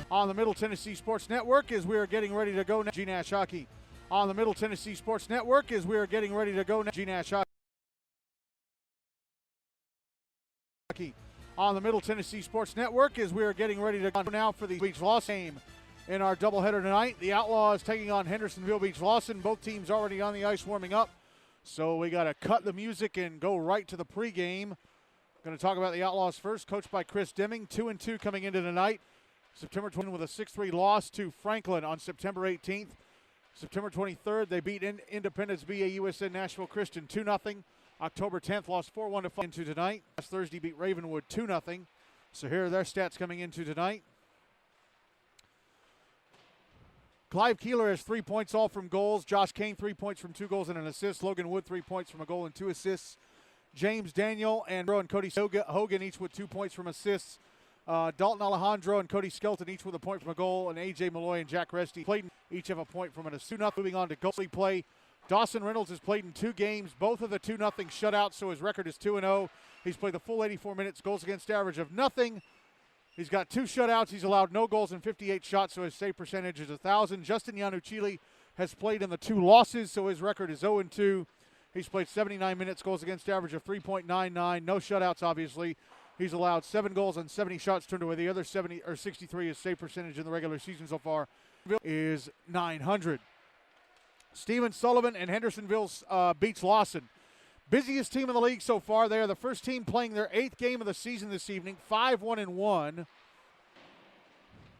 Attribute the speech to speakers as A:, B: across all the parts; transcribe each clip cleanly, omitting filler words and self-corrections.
A: on the Middle Tennessee Sports Network as we are getting ready to go. GNASH hockey on the Middle Tennessee Sports Network as we are getting ready to go. GNASH hockey on the Middle Tennessee Sports Network as we are getting ready to go now for the Beech-Lawson game in our doubleheader tonight. The Outlaws taking on Hendersonville-Beech-Lawson. Both teams already on the ice warming up. So we got to cut the music and go right to the pregame. Going to talk about the Outlaws first, coached by Chris Deming, 2-2 coming into tonight. September 20 with a 6-3 loss to Franklin on September 18th. September 23rd, they beat Independence BAUSN Nashville Christian 2-0. October 10th, lost 4-1 to into tonight. Last Thursday beat Ravenwood 2-0. So here are their stats coming into tonight. Clive Keeler has 3 points all from goals. Josh Kane, 3 points from 2 goals and an assist. Logan Wood, 3 points from a goal and 2 assists. James Daniel and Cody Hogan each with 2 points from assists. Dalton Alejandro and Cody Skelton each with a point from a goal. And A.J. Malloy and Jack Resty each have a point from an assist. Moving on to goalie play. Dawson Reynolds has played in 2 games, both of the 2-0 shutouts, so his record is 2-0. He's played the full 84 minutes, goals against average of nothing. He's got 2 shutouts. He's allowed no goals in 58 shots, so his save percentage is 1,000. Justin Yanuchili has played in the 2 losses, so his record is 0-2. He's played 79 minutes, goals against average of 3.99. No shutouts, obviously. He's allowed 7 goals on 70 shots turned away. The other 63, his save percentage in the regular season so far is 900. Steven Sullivan and Hendersonville's Beech-Lawson. Busiest team in the league so far. They are the first team playing their 8th game of the season this evening. 5-1-1.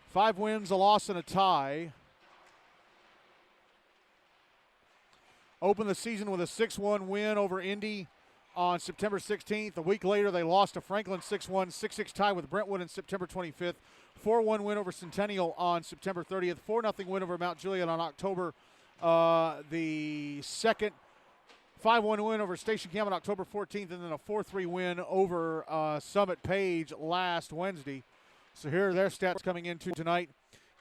A: 5 wins, a loss, and a tie. Opened the season with a 6-1 win over Indy on September 16th. A week later, they lost to Franklin 6-1, 6-6 tie with Brentwood on September 25th. 4-1 win over Centennial on September 30th. 4-0 win over Mount Juliet on October the 2nd. 5-1 win over Station Camp on October 14th, and then a 4-3 win over Summit Page last Wednesday. So here are their stats coming into tonight.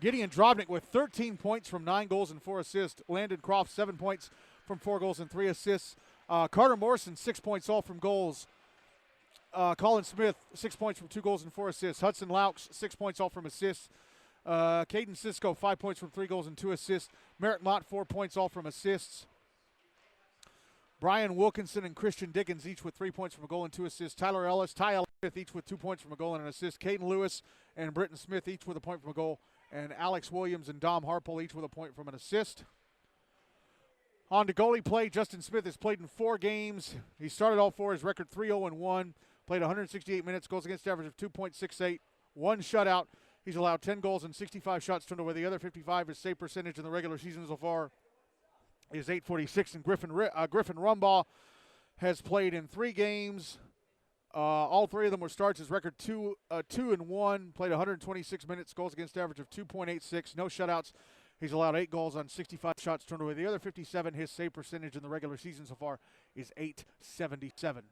A: Gideon Drobnik with 13 points from 9 goals and 4 assists. Landon Croft, 7 points from 4 goals and 3 assists. Carter Morrison, 6 points all from goals. Colin Smith, 6 points from 2 goals and 4 assists. Hudson Laux, 6 points all from assists. Caden Cisco, 5 points from 3 goals and 2 assists. Merrick Mott, 4 points all from assists. Brian Wilkinson and Christian Dickens each with 3 points from a goal and 2 assists. Tyler Ellis, Ty Ellis each with 2 points from a goal and an assist. Caden Lewis and Britton Smith each with a point from a goal. And Alex Williams and Dom Harpole each with a point from an assist. On to goalie play, Justin Smith has played in 4 games. He started all 4, his record 3-0-1. Played 168 minutes, goals against average of 2.68. 1 shutout. He's allowed 10 goals and 65 shots turned away. The other 55, his save percentage in the regular season so far is .846. And Griffin Rumbaugh has played in 3 games. All 3 of them were starts. His record 2-1. Played 126 minutes, goals against average of 2.86. No shutouts. He's allowed 8 goals on 65 shots turned away. The other 57, his save percentage in the regular season so far is .877.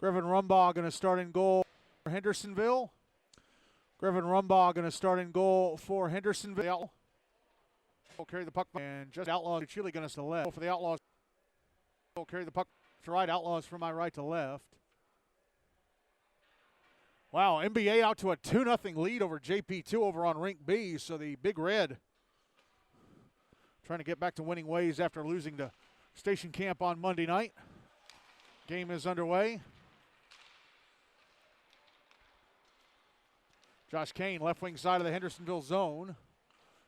A: Griffin Rumbaugh going to start in goal for Hendersonville. Griffin Rumbaugh going to start in goal for Hendersonville. Will carry the puck and just Outlaws. Chile going to left for the Outlaws. Will carry the puck to right. Outlaws from my right to left. Wow, NBA out to a 2-0 lead over JP2 over on Rink B. So the Big Red trying to get back to winning ways after losing to Station Camp on Monday night. Game is underway. Josh Kane, left wing side of the Hendersonville zone.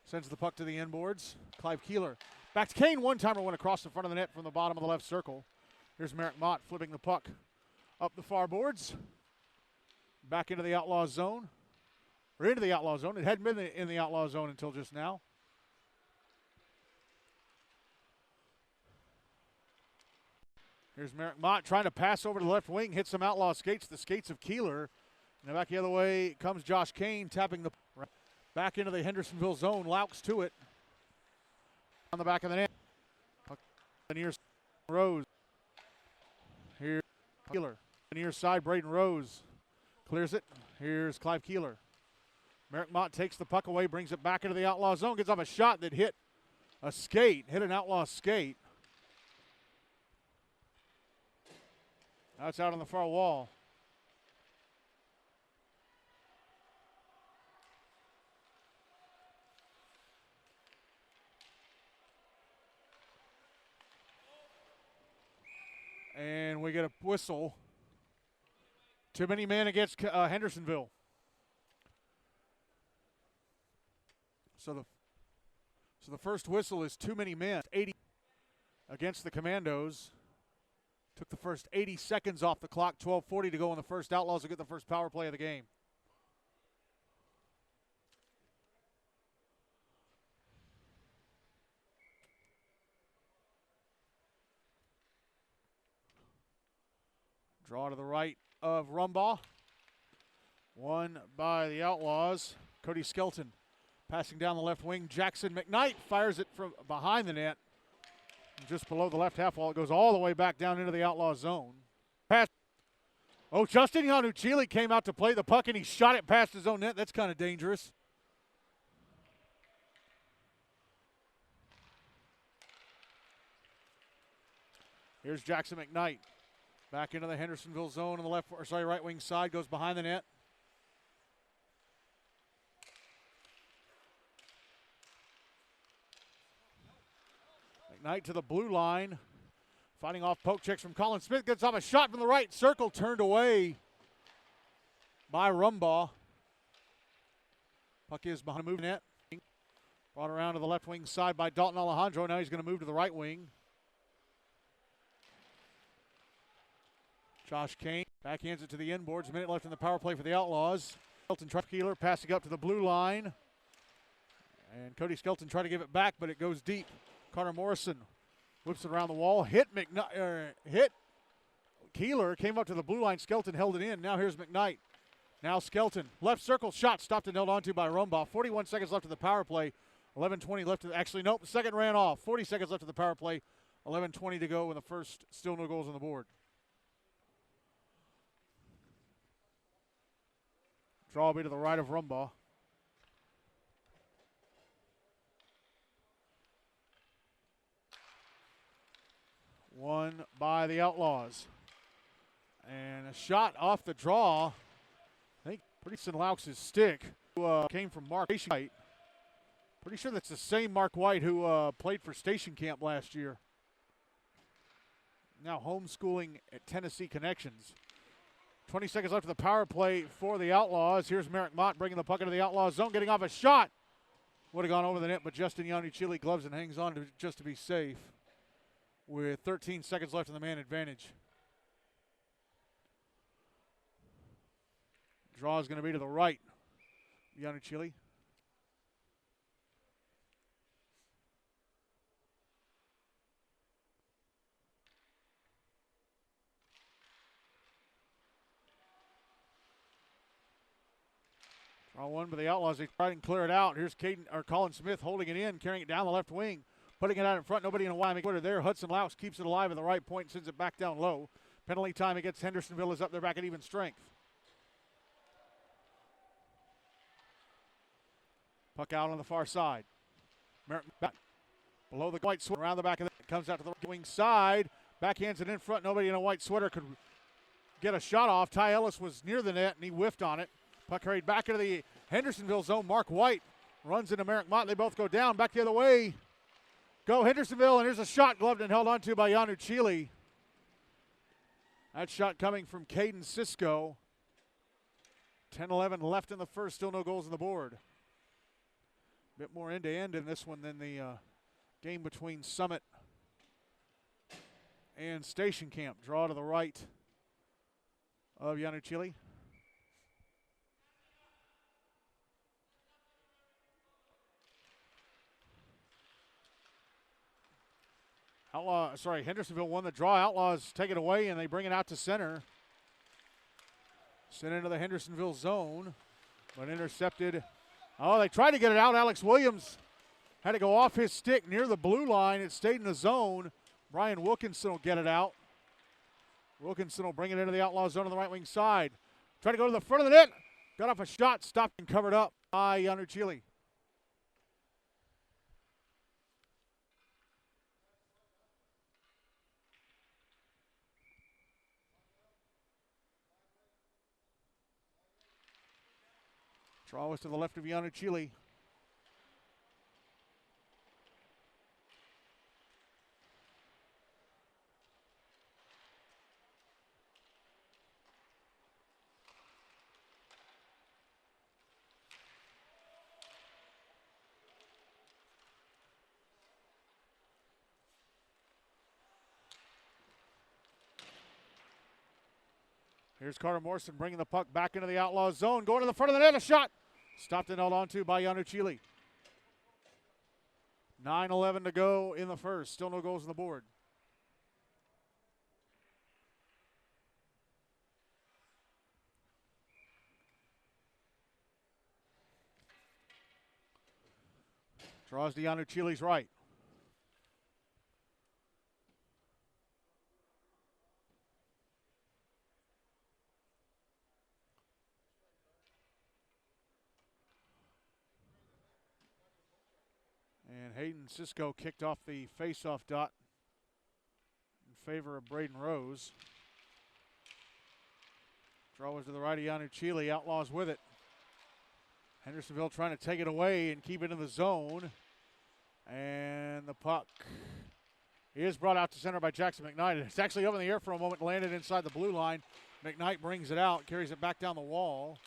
A: Sends the puck to the inboards. Clive Keeler. Back to Kane. One-timer went across the front of the net from the bottom of the left circle. Here's Merrick Mott flipping the puck up the far boards. Back into the Outlaw zone. Or into the Outlaw zone. It hadn't been in the Outlaw zone until just now. Here's Merrick Mott trying to pass over to the left wing, hits some outlaw skates, the skates of Keeler. Now back the other way comes Josh Kane, tapping the back into the Hendersonville zone. Laux to it. On the back of the net. Near Rose. Here's Keeler. Near side, Braden Rose clears it. Here's Clive Keeler. Merrick Mott takes the puck away, brings it back into the outlaw zone, gets off a shot that hit a skate, hit an outlaw skate. Now it's out on the far wall. And we get a whistle. Too many men against Hendersonville. So the first whistle is too many men. 80 against the Commandos. Took the first 80 seconds off the clock. 12:40 to go in the first. Outlaws will get the first power play of the game. Draw to the right of Rumbaugh. Won by the Outlaws. Cody Skelton passing down the left wing. Jackson McKnight fires it from behind the net. Just below the left half wall. It goes all the way back down into the Outlaw zone. Pass. Oh, Justin Yanuchili came out to play the puck and he shot it past his own net. That's kind of dangerous. Here's Jackson McKnight. Back into the Hendersonville zone on the right wing side, goes behind the net. McKnight to the blue line. Fighting off poke checks from Colin Smith. Gets off a shot from the right circle, turned away by Rumbaugh. Puck is behind the move net. Brought around to the left wing side by Dalton Alejandro. Now he's going to move to the right wing. Josh Kane backhands it to the inboards. A minute left in the power play for the Outlaws. Skelton Keeler passing up to the blue line. And Cody Skelton tried to give it back, but it goes deep. Carter Morrison whips it around the wall. Hit Keeler, came up to the blue line. Skelton held it in. Now here's McKnight. Now Skelton. Left circle shot stopped and held onto by Rumbaugh. 41 seconds left in the power play. 11:20 left. Actually, nope. The second ran off. 40 seconds left in the power play. 11:20 to go in the first. Still no goals on the board. Draw will be to the right of Rumbaugh. Won by the Outlaws. And a shot off the draw. I think pretty soon Laux' stick. Who came from Mark White. Pretty sure that's the same Mark White who played for Station Camp last year. Now homeschooling at Tennessee Connections. 20 seconds left of the power play for the Outlaws. Here's Merrick Mott bringing the puck into the Outlaws zone, getting off a shot. Would have gone over the net, but Justin Yanuchili gloves and hangs on just to be safe with 13 seconds left in the man advantage. Draw is going to be to the right. Yanuchili. Draw one by the Outlaws. They try and clear it out. Here's Colin Smith holding it in, carrying it down the left wing, putting it out in front. Nobody in a wide quarter there. Hudson Laux keeps it alive at the right point and sends it back down low. Penalty time against Hendersonville is up there back at even strength. Puck out on the far side. Merrick back below the white sweater, around the back of it. Comes out to the right wing side. Backhands it in front. Nobody in a white sweater could get a shot off. Ty Ellis was near the net and he whiffed on it. Puck carried back into the Hendersonville zone. Mark White runs into Merrick Mott. They both go down. Back the other way. Go Hendersonville, and here's a shot gloved and held onto by Yanuchili. That shot coming from Caden Cisco. 10-11 left in the first. Still no goals on the board. Bit more end-to-end in this one than the game between Summit and Station Camp. Draw to the right of Yanuchili. Hendersonville won the draw. Outlaws take it away, and they bring it out to center. Sent into the Hendersonville zone, but intercepted. Oh, they tried to get it out. Alex Williams had to go off his stick near the blue line. It stayed in the zone. Brian Wilkinson will get it out. Wilkinson will bring it into the Outlaw zone on the right wing side. Try to go to the front of the net. Got off a shot, stopped and covered up by Yanuchili. Draw was to the left of Yanuchili. Here's Carter Morrison bringing the puck back into the Outlaw zone. Going to the front of the net, a shot. Stopped and held on to by Yanuchili. 9:11 to go in the first. Still no goals on the board. Draws to Yanuchili's right. And Hayden Cisco kicked off the face-off dot in favor of Braden Rose. Draw was to the right of Yanuchili. Outlaws with it. Hendersonville trying to take it away and keep it in the zone. And the puck is brought out to center by Jackson McKnight. It's actually up in the air for a moment, landed inside the blue line. McKnight brings it out, carries it back down the wall.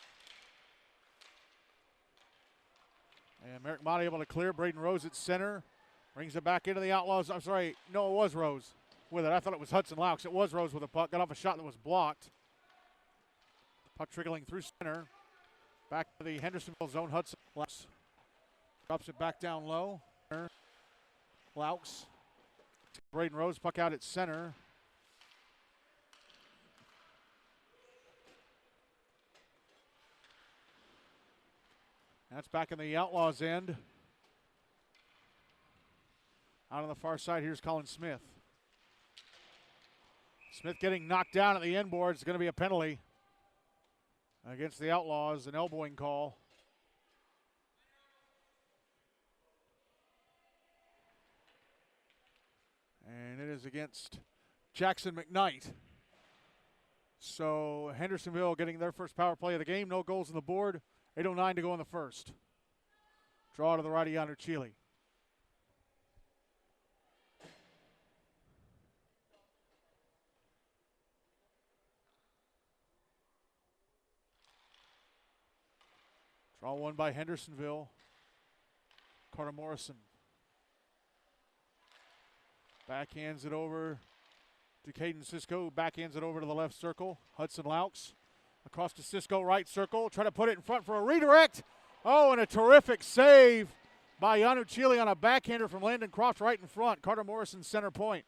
A: And Merrick Motti able to clear. Braden Rose at center. Brings it back into the Outlaws. I'm sorry, no, it was Rose with it. I thought it was Hudson Laux. It was Rose with the puck. Got off a shot that was blocked. Puck trickling through center. Back to the Hendersonville zone. Hudson Laux drops it back down low. Laux. Braden Rose, puck out at center. That's back in the Outlaws end. Out on the far side, here's Colin Smith. Smith getting knocked down at the end board. It's going to be a penalty against the Outlaws, an elbowing call. And it is against Jackson McKnight. So Hendersonville getting their first power play of the game. No goals on the board. 8:09 to go in the first. Draw to the right of Yanuchili. Draw one by Hendersonville. Carter Morrison. Backhands it over to Caden Cisco. Backhands it over to the left circle. Hudson Laux. Across to Cisco, right circle. Try to put it in front for a redirect. Oh, and a terrific save by Yanuchili on a backhander from Landon Croft right in front. Carter Morrison center point.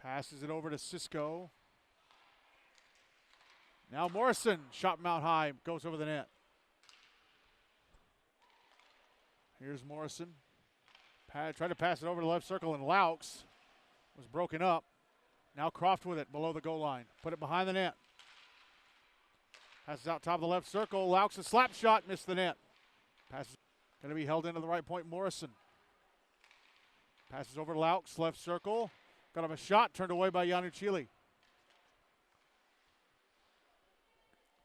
A: Passes it over to Cisco. Now Morrison, shot him out high, goes over the net. Here's Morrison. Tried to pass it over to the left circle, and Laux was broken up. Now Croft with it below the goal line. Put it behind the net. Passes out top of the left circle. Laux a slap shot, missed the net. Passes going to be held into the right point. Morrison. Passes over to Laux, left circle. Got him a shot, turned away by Yanuchili.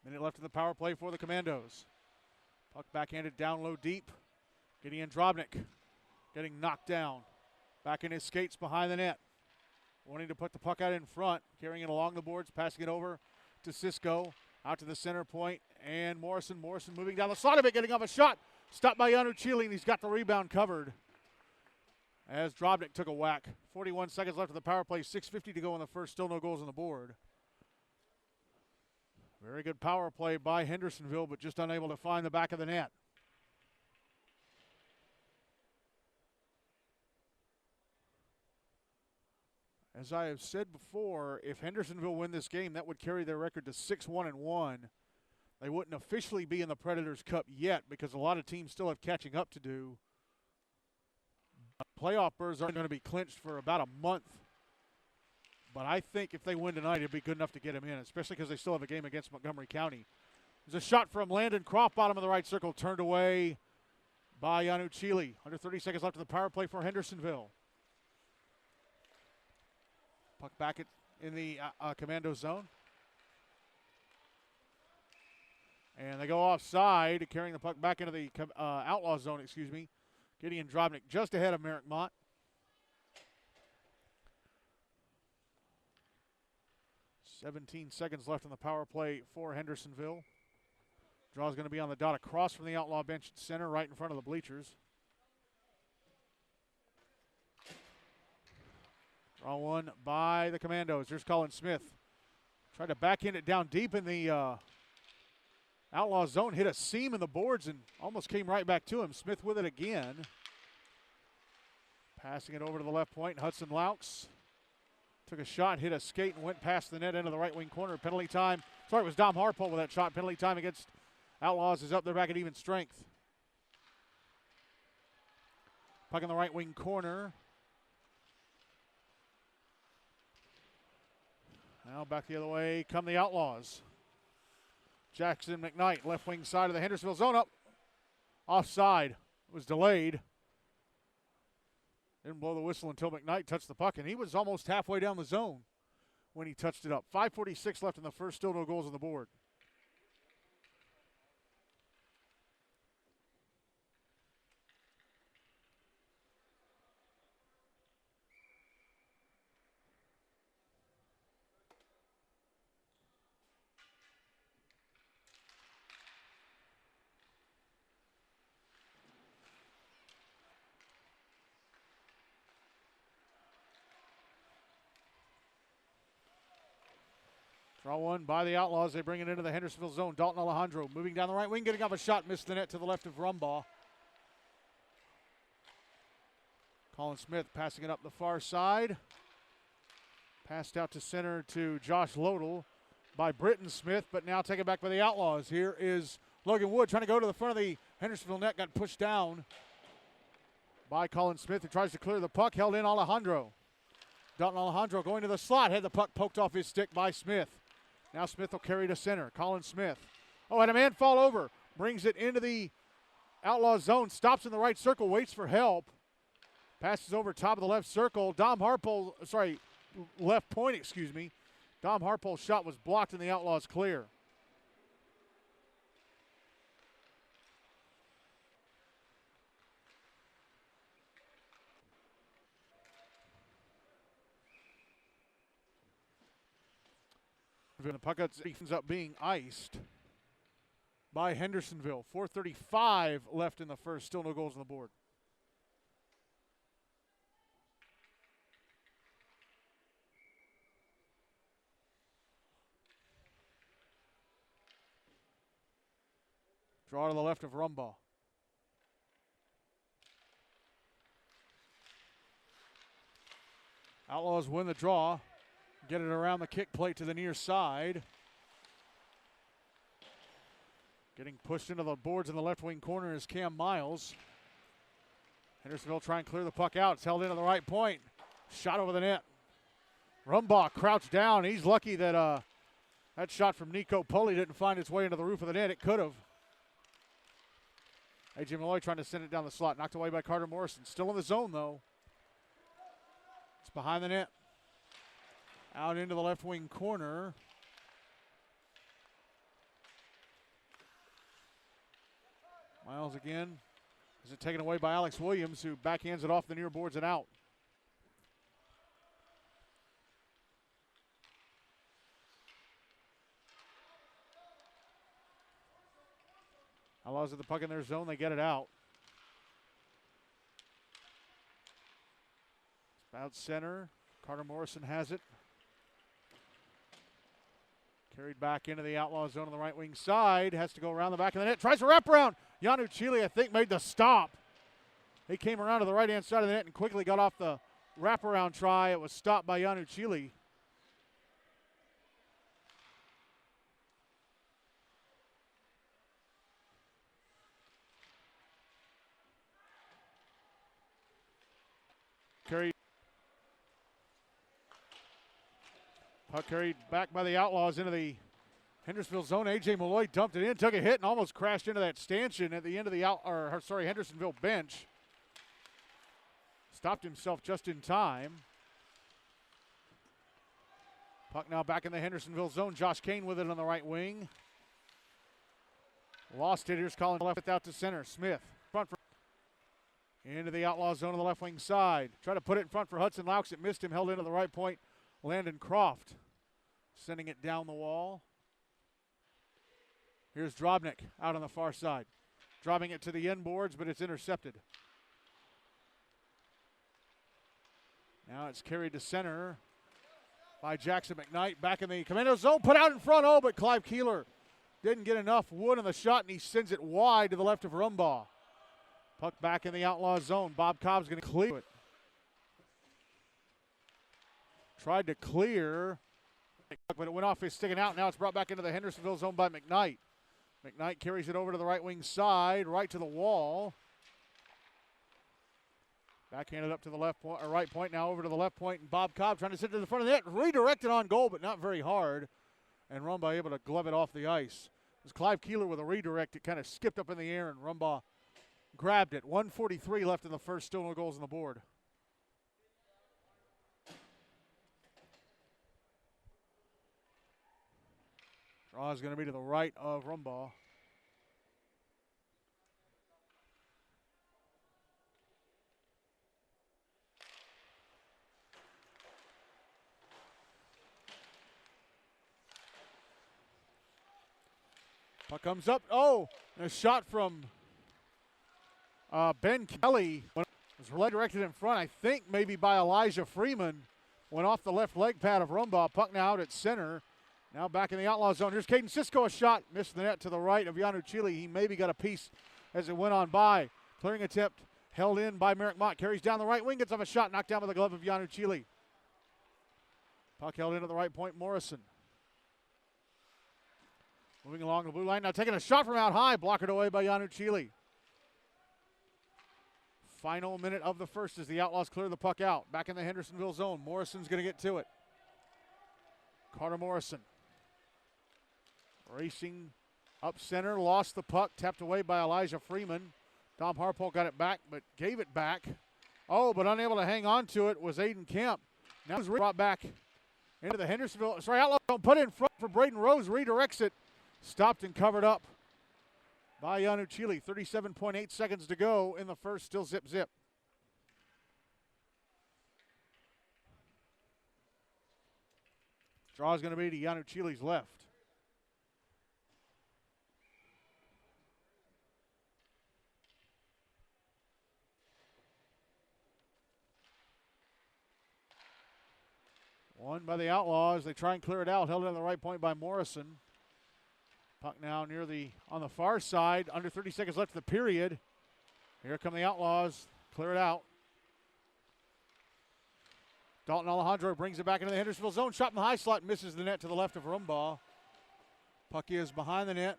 A: Minute left in the power play for the Commandos. Puck backhanded down low deep. Gideon Drobnik getting knocked down. Back in his skates behind the net. Wanting to put the puck out in front. Carrying it along the boards, passing it over to Cisco. Out to the center point, and Morrison moving down the side of it, getting off a shot. Stopped by Yanuchili, and he's got the rebound covered as Drobnik took a whack. 41 seconds left of the power play, 6:50 to go in the first, still no goals on the board. Very good power play by Hendersonville, but just unable to find the back of the net. As I have said before, if Hendersonville win this game, that would carry their record to 6-1-1. They wouldn't officially be in the Predators Cup yet because a lot of teams still have catching up to do. Playoff berths aren't going to be clinched for about a month. But I think if they win tonight, it'd be good enough to get them in, especially because they still have a game against Montgomery County. There's a shot from Landon Croft, bottom of the right circle, turned away by Yanu Chile. Under 30 seconds left in the power play for Hendersonville. Puck back in the Commando zone. And they go offside, carrying the puck back into the Outlaw zone, Gideon Drobnik just ahead of Merrick Mott. "17 seconds left in the power play for Hendersonville. Draw is going to be on the dot across from the Outlaw bench at center, right in front of the bleachers. Draw one by the Commandos. Here's Colin Smith. Tried to backhand it down deep in the Outlaw zone, hit a seam in the boards and almost came right back to him. Smith with it again. Passing it over to the left point. Hudson Laux took a shot, hit a skate, and went past the net into the right wing corner. Penalty time. Sorry, it was Dom Harpole with that shot. Penalty time against Outlaws is up. They're back at even strength. Puck in the right wing corner. Now back the other way come the Outlaws. Jackson McKnight, left wing side of the Hendersonville zone, up. Offside. It was delayed. Didn't blow the whistle until McKnight touched the puck, and he was almost halfway down the zone when he touched it up. 5:46 left in the first, still no goals on the board. Draw one by the Outlaws. They bring it into the Hendersonville zone. Dalton Alejandro moving down the right wing, getting up a shot, missed the net to the left of Rumbaugh. Colin Smith passing it up the far side. Passed out to center to Josh Lodel by Britton Smith, but now taken back by the Outlaws. Here is Logan Wood trying to go to the front of the Hendersonville net, got pushed down by Colin Smith, who tries to clear the puck, held in Alejandro. Dalton Alejandro going to the slot, had the puck poked off his stick by Smith. Now Smith will carry to center. Colin Smith. Oh, had a man fall over. Brings it into the Outlaw zone. Stops in the right circle. Waits for help. Passes over top of the left circle. Left point, Dom Harpole's shot was blocked and the Outlaws clear. The puck ends up being iced by Hendersonville. 4:35 left in the first. Still no goals on the board. Draw to the left of Rumbaugh. Outlaws win the draw. Get it around the kick plate to the near side. Getting pushed into the boards in the left wing corner is Cam Miles. Hendersonville trying and clear the puck out. It's held into the right point. Shot over the net. Rumbaugh crouched down. He's lucky that that shot from Nico Poli didn't find its way into the roof of the net. It could have. A.J. Malloy trying to send it down the slot. Knocked away by Carter Morrison. Still in the zone, though. It's behind the net. Out into the left wing corner. Miles again. Is it taken away by Alex Williams, who backhands it off the near boards and out. Outlaws at the puck in their zone. They get it out. It's out center. Carter Morrison has it. Carried back into the Outlaw zone on the right wing side. Has to go around the back of the net. Tries to wrap around. Yanu Chile, I think, made the stop. He came around to the right-hand side of the net and quickly got off the wraparound try. It was stopped by Yanuchili. Puck carried back by the Outlaws into the Hendersonville zone. A.J. Malloy dumped it in, took a hit, and almost crashed into that stanchion at the end of the Hendersonville bench. Stopped himself just in time. Puck now back in the Hendersonville zone. Josh Kane with it on the right wing. Lost it. Here's Colin left out to center. Smith front for into the Outlaw zone on the left wing side. Tried to put it in front for Hudson Laux. It missed him. Held into the right point. Landon Croft sending it down the wall. Here's Drobnik out on the far side. Dropping it to the end boards, but it's intercepted. Now it's carried to center by Jackson McKnight. Back in the Commandos zone. Put out in front. Oh, but Clive Keeler didn't get enough wood on the shot, and he sends it wide to the left of Rumbaugh. Puck back in the Outlaw zone. Bob Cobb's going to clear it. Tried to clear, but it went off his stick and out. Now it's brought back into the Hendersonville zone by McKnight. McKnight carries it over to the right wing side, right to the wall. Backhanded up to the left point, or right point, now over to the left point, and Bob Cobb trying to sit to the front of the net. Redirected on goal, but not very hard. And Rumbaugh able to glove it off the ice. It was Clive Keeler with a redirect. It kind of skipped up in the air, and Rumbaugh grabbed it. 1:43 left in the first, still no goals on the board. Draw is going to be to the right of Rumbaugh. Puck comes up. Oh, and a shot from Ben Kelly. It was directed in front, I think maybe by Elijah Freeman. Went off the left leg pad of Rumbaugh. Puck now out at center. Now back in the Outlaw zone. Here's Caden Cisco, a shot. Missed the net to the right of Yanuchili. He maybe got a piece as it went on by. Clearing attempt held in by Merrick Mott. Carries down the right wing. Gets off a shot. Knocked down by the glove of Yanuchili. Puck held into the right point. Morrison. Moving along the blue line. Now taking a shot from out high. Blocked away by Yanuchili. Final minute of the first as the Outlaws clear the puck out. Back in the Hendersonville zone. Morrison's going to get to it. Carter Morrison. Racing up center, lost the puck, tapped away by Elijah Freeman. Dom Harpole got it back, but gave it back. Oh, but unable to hang on to it was Aiden Kemp. Now it's brought back into the Hendersonville. Sorry, Outlaw don't put it in front for Braden Rose, redirects it. Stopped and covered up by Yanuchili. 37.8 seconds to go in the first, still zip. Draw is going to be to Yanuchili's left. Won by the Outlaws. They try and clear it out. Held it on the right point by Morrison. Puck now on the far side. Under 30 seconds left in the period. Here come the Outlaws. Clear it out. Dalton Alejandro brings it back into the Hendersonville zone. Shot in the high slot. Misses the net to the left of Rumbaugh. Puck is behind the net.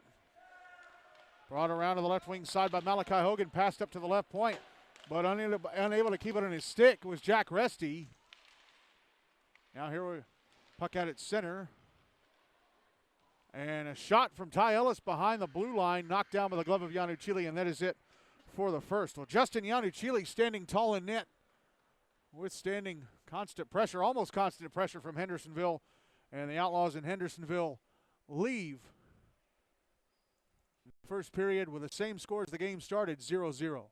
A: Brought around to the left wing side by Malachi Hogan. Passed up to the left point. But unable to keep it on his stick was Jack Resty. Now here we puck out at center. And a shot from Ty Ellis behind the blue line, knocked down by the glove of Yanuchili, and that is it for the first. Well, Justin Yanuchili standing tall in net, withstanding constant pressure, almost constant pressure from Hendersonville, and the Outlaws in Hendersonville leave the first period with the same score as the game started, 0-0.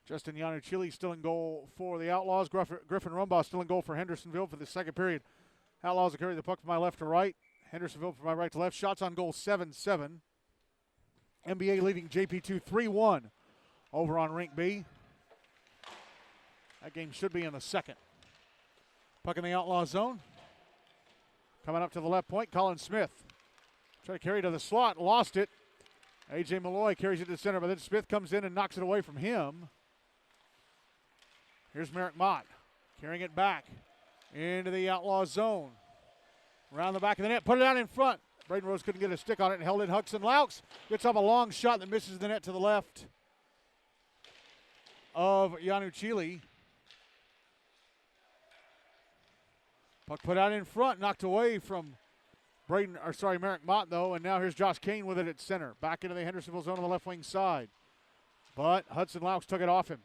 A: Justin Yanuchili still in goal for the Outlaws. Griffin Rumbaugh still in goal for Hendersonville for the second period. Outlaws will carry the puck from my left to right. Hendersonville from my right to left. Shots on goal 7-7. NBA leading JP2 3-1 over on Rink B. That game should be in the second. Puck in the Outlaw zone. Coming up to the left point, Colin Smith. Try to carry to the slot, lost it. A.J. Malloy carries it to the center, but then Smith comes in and knocks it away from him. Here's Merrick Mott carrying it back into the Outlaw zone. Around the back of the net, put it out in front. Braden Rose couldn't get a stick on it and held in. Hudson Laux gets up a long shot that misses the net to the left of Yanuchili. Puck put out in front, knocked away from Merrick Mott, though, and now here's Josh Kane with it at center. Back into the Hendersonville zone on the left wing side. But Hudson Laux took it off him.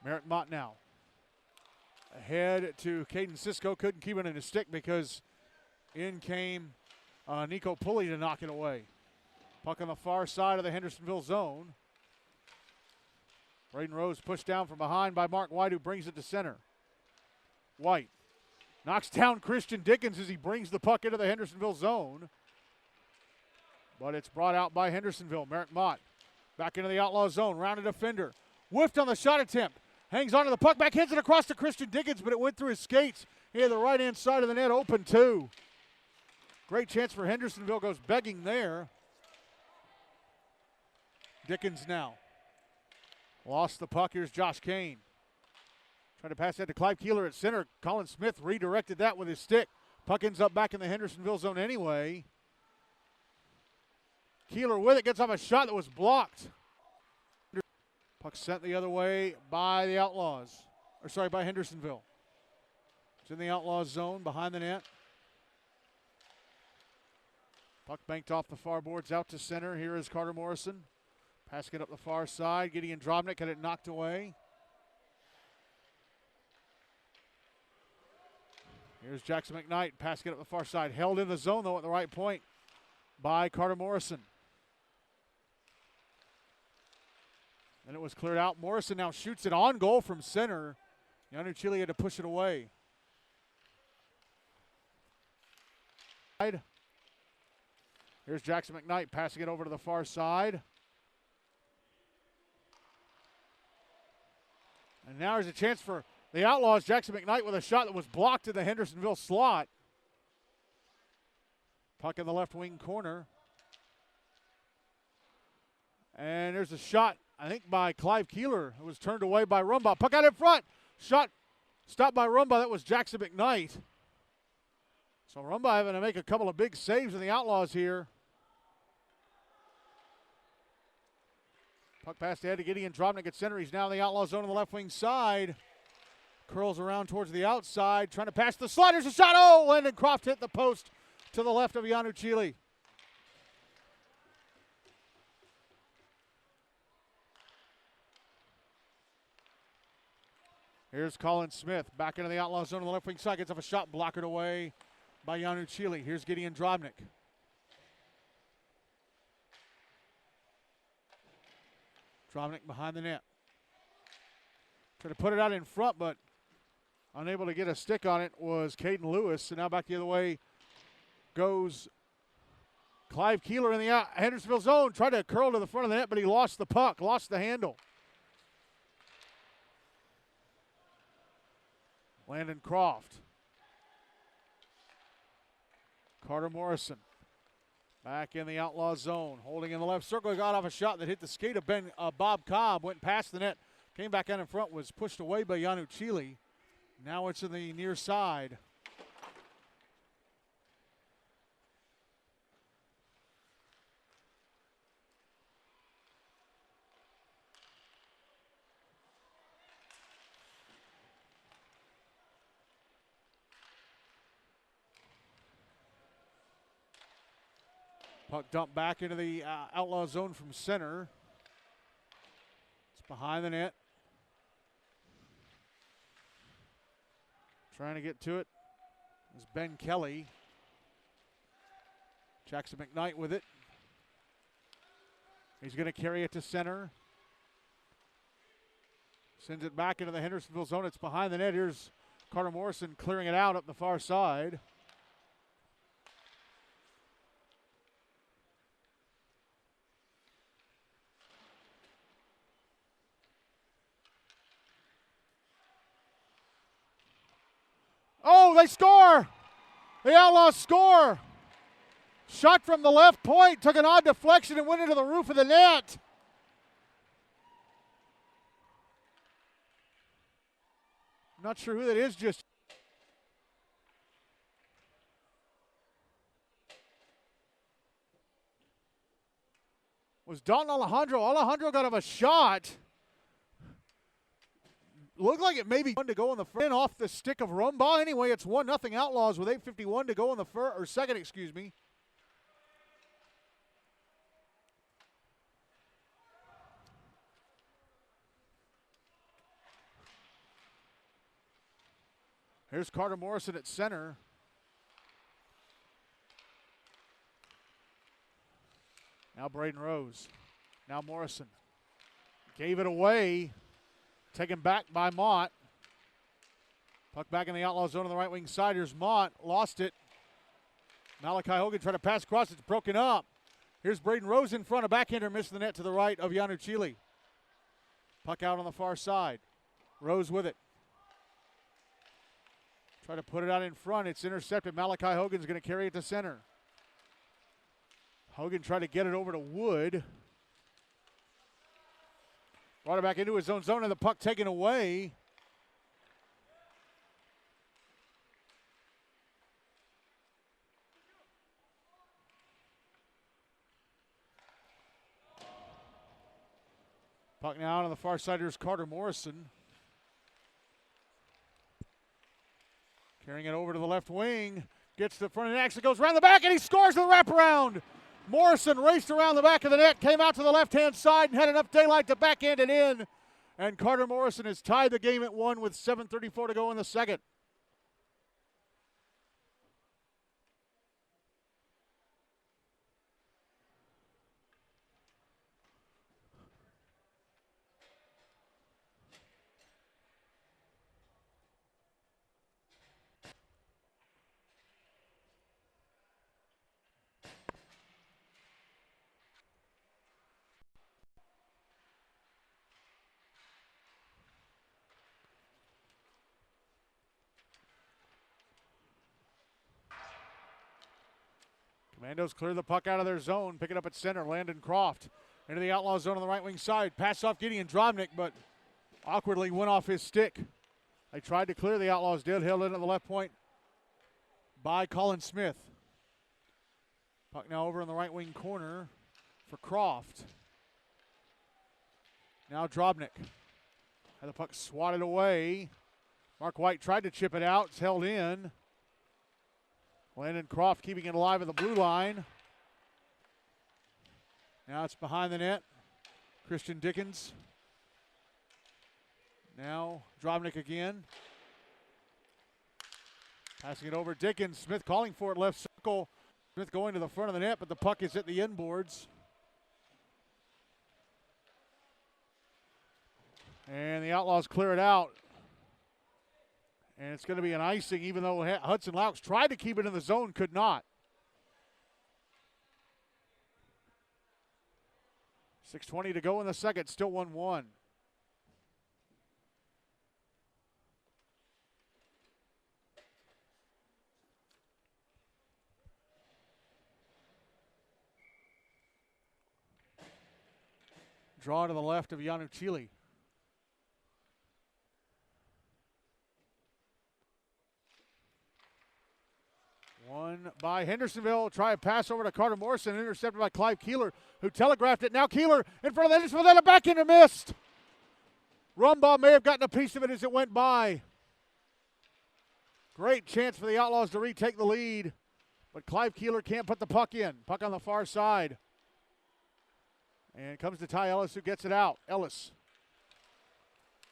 A: Merrick Mott now. Ahead to Caden Cisco, couldn't keep it in his stick because in came Nico Pulley to knock it away. Puck on the far side of the Hendersonville zone. Braden Rose pushed down from behind by Mark White, who brings it to center. White knocks down Christian Dickens as he brings the puck into the Hendersonville zone. But it's brought out by Hendersonville. Merrick Mott back into the Outlaw zone. Rounded defender. Whiffed on the shot attempt. Hangs onto the puck. Back hits it across to Christian Dickens, but it went through his skates. He had the right-hand side of the net open too. Great chance for Hendersonville. Goes begging there. Dickens now. Lost the puck. Here's Josh Kane. Trying to pass that to Clive Keeler at center. Colin Smith redirected that with his stick. Puck ends up back in the Hendersonville zone anyway. Keeler with it, gets off a shot that was blocked. Puck sent the other way by the Outlaws. By Hendersonville. It's in the Outlaws zone behind the net. Puck banked off the far boards out to center. Here is Carter Morrison. Passing it up the far side. Gideon Drobnik had it knocked away. Here's Jackson McKnight passing it up the far side. Held in the zone, though, at the right point by Carter Morrison. And it was cleared out. Morrison now shoots it on goal from center. Yanuchili had to push it away. Here's Jackson McKnight passing it over to the far side. And now there's a chance for the Outlaws. Jackson McKnight with a shot that was blocked in the Hendersonville slot. Puck in the left wing corner. And there's a shot, I think, by Clive Keeler. It was turned away by Rumbaugh. Puck out in front. Shot stopped by Rumbaugh. That was Jackson McKnight. So Rumbaugh having to make a couple of big saves in the Outlaws here. Puck passed ahead to Gideon Drobnik at center. He's now in the Outlaw zone on the left wing side. Curls around towards the outside, trying to pass the slot. There's a shot. Oh, Landon Croft hit the post to the left of Yanuchili. Here's Colin Smith back into the Outlaw zone on the left wing side. Gets off a shot, blockered away by Yanuchili. Here's Gideon Drobnik. Drobnik behind the net. Tried to put it out in front, but unable to get a stick on it was Caden Lewis. And now back the other way goes Clive Keeler in the Hendersonville zone. Tried to curl to the front of the net, but he lost the puck, lost the handle. Landon Croft. Carter Morrison. Back in the Outlaw zone. Holding in the left circle. He got off a shot that hit the skate of Bob Cobb. Went past the net. Came back out in front. Was pushed away by Yanuchili. Now it's in the near side. Puck dumped back into the Outlaw zone from center. It's behind the net. Trying to get to it is Ben Kelly. Jackson McKnight with it. He's going to carry it to center. Sends it back into the Hendersonville zone. It's behind the net. Here's Carter Morrison clearing it out up the far side. Oh, they score! The Outlaws score! Shot from the left point, took an odd deflection and went into the roof of the net. Not sure who that is just. Was Dalton Alejandro. Alejandro got him a shot. Looked like it may be one to go in the first. Off the stick of Rumbaugh. Anyway, it's 1-0 Outlaws with 8:51 to go in the first, or second, excuse me. Here's Carter Morrison at center. Now Braden Rose. Now Morrison. Gave it away. Taken back by Mott. Puck back in the Outlaw zone on the right wing side. Here's Mott. Lost it. Malachi Hogan tried to pass across. It's broken up. Here's Braden Rose in front. A backhander missing the net to the right of Yanu Chile. Puck out on the far side. Rose with it. Try to put it out in front. It's intercepted. Malachi Hogan's going to carry it to center. Hogan tried to get it over to Wood. Brought it back into his own zone and the puck taken away. Puck now out on the far side. Here's Carter Morrison. Carrying it over to the left wing. Gets to the front and actually goes around the back and he scores the wraparound. Morrison raced around the back of the net, came out to the left-hand side and had enough daylight to backhand it in. And Carter Morrison has tied the game at 1 with 7:34 to go in the second. Commandos clear the puck out of their zone, pick it up at center. Landon Croft into the Outlaw zone on the right wing side. Pass off Gideon Drobnik, but awkwardly went off his stick. They tried to clear, the Outlaws did. Held in at the left point by Colin Smith. Puck now over in the right wing corner for Croft. Now Drobnik. Had the puck swatted away. Mark White tried to chip it out. It's held in. Landon Croft keeping it alive at the blue line. Now it's behind the net. Christian Dickens. Now Drobnik again. Passing it over Dickens. Smith calling for it left circle. Smith going to the front of the net, but the puck is at the inboards. And the Outlaws clear it out. And it's going to be an icing, even though Hudson Laux tried to keep it in the zone, could not. 6:20 to go in the second, still 1-1. Draw to the left of Yanu Chile. One by Hendersonville. Try a pass over to Carter Morrison. Intercepted by Clive Keeler, who telegraphed it. Now Keeler in front of the Hendersonville. Then a backhand missed. Rumbaugh may have gotten a piece of it as it went by. Great chance for the Outlaws to retake the lead. But Clive Keeler can't put the puck in. Puck on the far side. And it comes to Ty Ellis, who gets it out. Ellis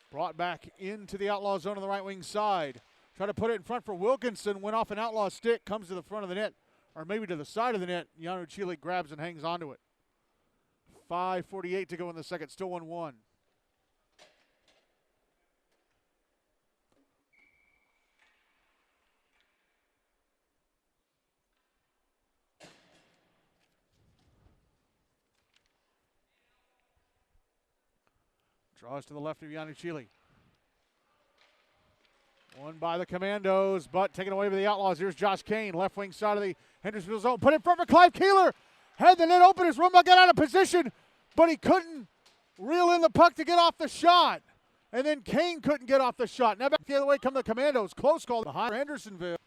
A: brought back into the Outlaw zone on the right wing side. Try to put it in front for Wilkinson. Went off an Outlaw stick. Comes to the front of the net. Or maybe to the side of the net. Yanu Chile grabs and hangs onto it. 5:48 to go in the second. Still 1-1. Draws to the left of Yanuchili. Won by the Commandos, but taken away by the Outlaws. Here's Josh Kane, left wing side of the Hendersonville zone. Put in front for Clive Keeler. Had the net open as Rumba got out of position, but he couldn't reel in the puck to get off the shot. And then Kane couldn't get off the shot. Now back the other way come the Commandos. Close call behind Hendersonville.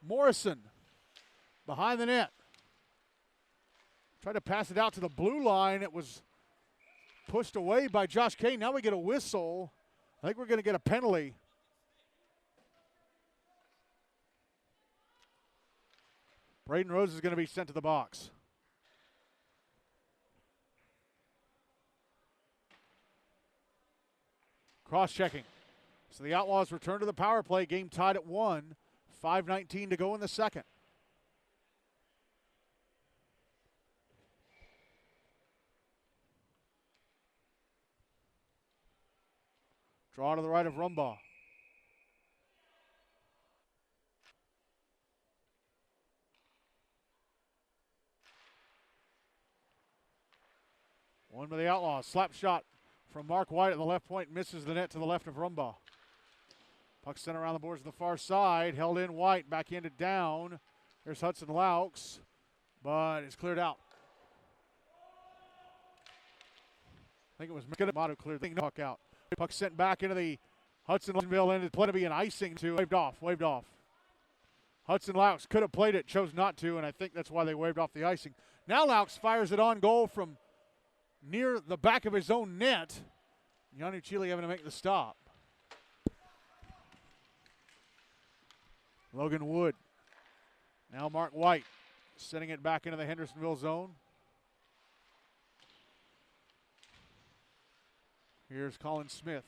A: Morrison behind the net. Tried to pass it out to the blue line. It was pushed away by Josh Kane. Now we get a whistle. I think we're going to get a penalty. Braden Rose is going to be sent to the box. Cross-checking. So the Outlaws return to the power play. Game tied at 1. 5:19 to go in the second. Draw to the right of Rumbaugh. One by the Outlaws. Slap shot from Mark White at the left point. Misses the net to the left of Rumbaugh. Puck sent around the boards to the far side. Held in White. Backhanded down. There's Hudson Laux. But it's cleared out. I think it was Motto cleared the puck out. Puck sent back into the Hudsonville end. It's going to be an icing to waved off. Hudson Laux could have played it, chose not to, and I think that's why they waved off the icing. Now Laux fires it on goal from near the back of his own net. Yanuchili having to make the stop. Logan Wood. Now Mark White sending it back into the Hendersonville zone. Here's Colin Smith.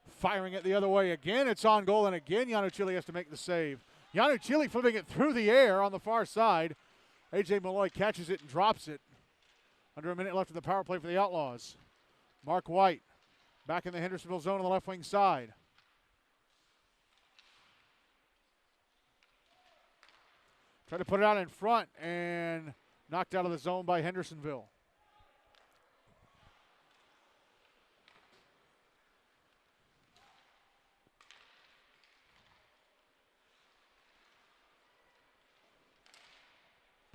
A: Firing it the other way again. It's on goal, and again Yanuchili has to make the save. Yanuchili flipping it through the air on the far side. A.J. Malloy catches it and drops it. Under a minute left of the power play for the Outlaws. Mark White back in the Hendersonville zone on the left wing side. Tried to put it out in front and knocked out of the zone by Hendersonville.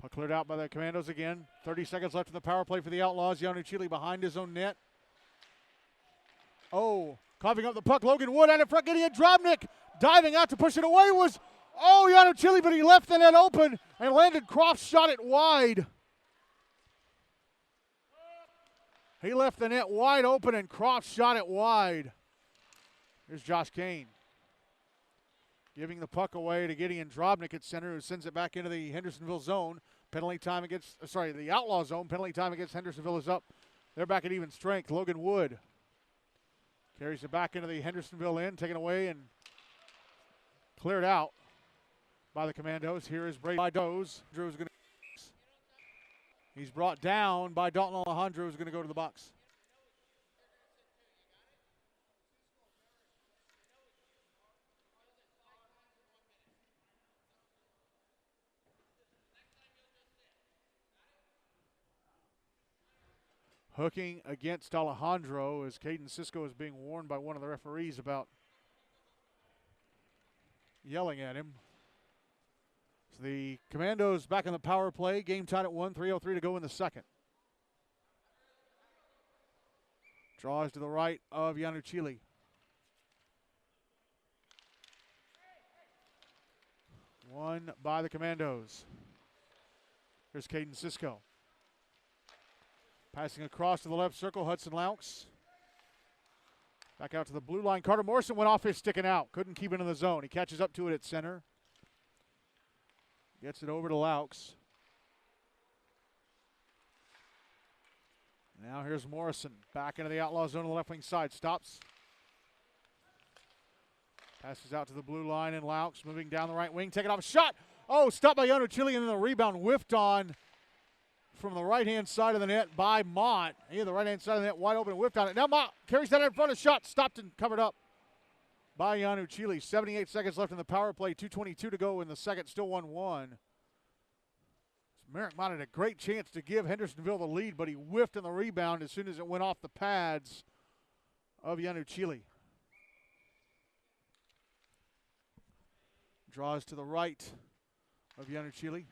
A: Puck cleared out by the Commandos again. 30 seconds left in the power play for the Outlaws. Yanuchili behind his own net. Oh, coughing up the puck. Logan Wood out in front, getting it. Drobnik diving out to push it away was, Yanuchili, but he left the net open, and Landon Croft shot it wide. He left the net wide open, and Croft shot it wide. Here's Josh Kane. Giving the puck away to Gideon Drobnik at center, who sends it back into the Hendersonville zone. Penalty time against, the Outlaw zone. Penalty time against Hendersonville is up. They're back at even strength. Logan Wood carries it back into the Hendersonville end, taken away and cleared out by the Commandos. Here is Brady Doze. He's brought down by Dalton Alejandro, who's going to go to the box. Hooking against Alejandro as Caden Cisco is being warned by one of the referees about yelling at him. So the Commandos back on the power play. Game tied at 1, 3:03 to go in the second. Draws to the right of Yanuchili. One by the Commandos. Here's Caden Cisco. Passing across to the left circle, Hudson Laux. Back out to the blue line. Carter Morrison went off his stick and out. Couldn't keep it in the zone. He catches up to it at center. Gets it over to Laux. Now here's Morrison. Back into the Outlaw zone on the left wing side. Stops. Passes out to the blue line, and Laux moving down the right wing. Taking off a shot. Oh, stopped by Yanuchili, and then the rebound whiffed on from the right-hand side of the net by Mott. He had the right-hand side of the net wide open and whipped on it. Now Mott carries that in front of shot. Stopped and covered up by Yanuchili. 78 seconds left in the power play. 2:22 to go in the second. Still 1-1. Merrick Mott had a great chance to give Hendersonville the lead, but he whiffed on the rebound as soon as it went off the pads of Yanuchili. Draws to the right of Yanuchili.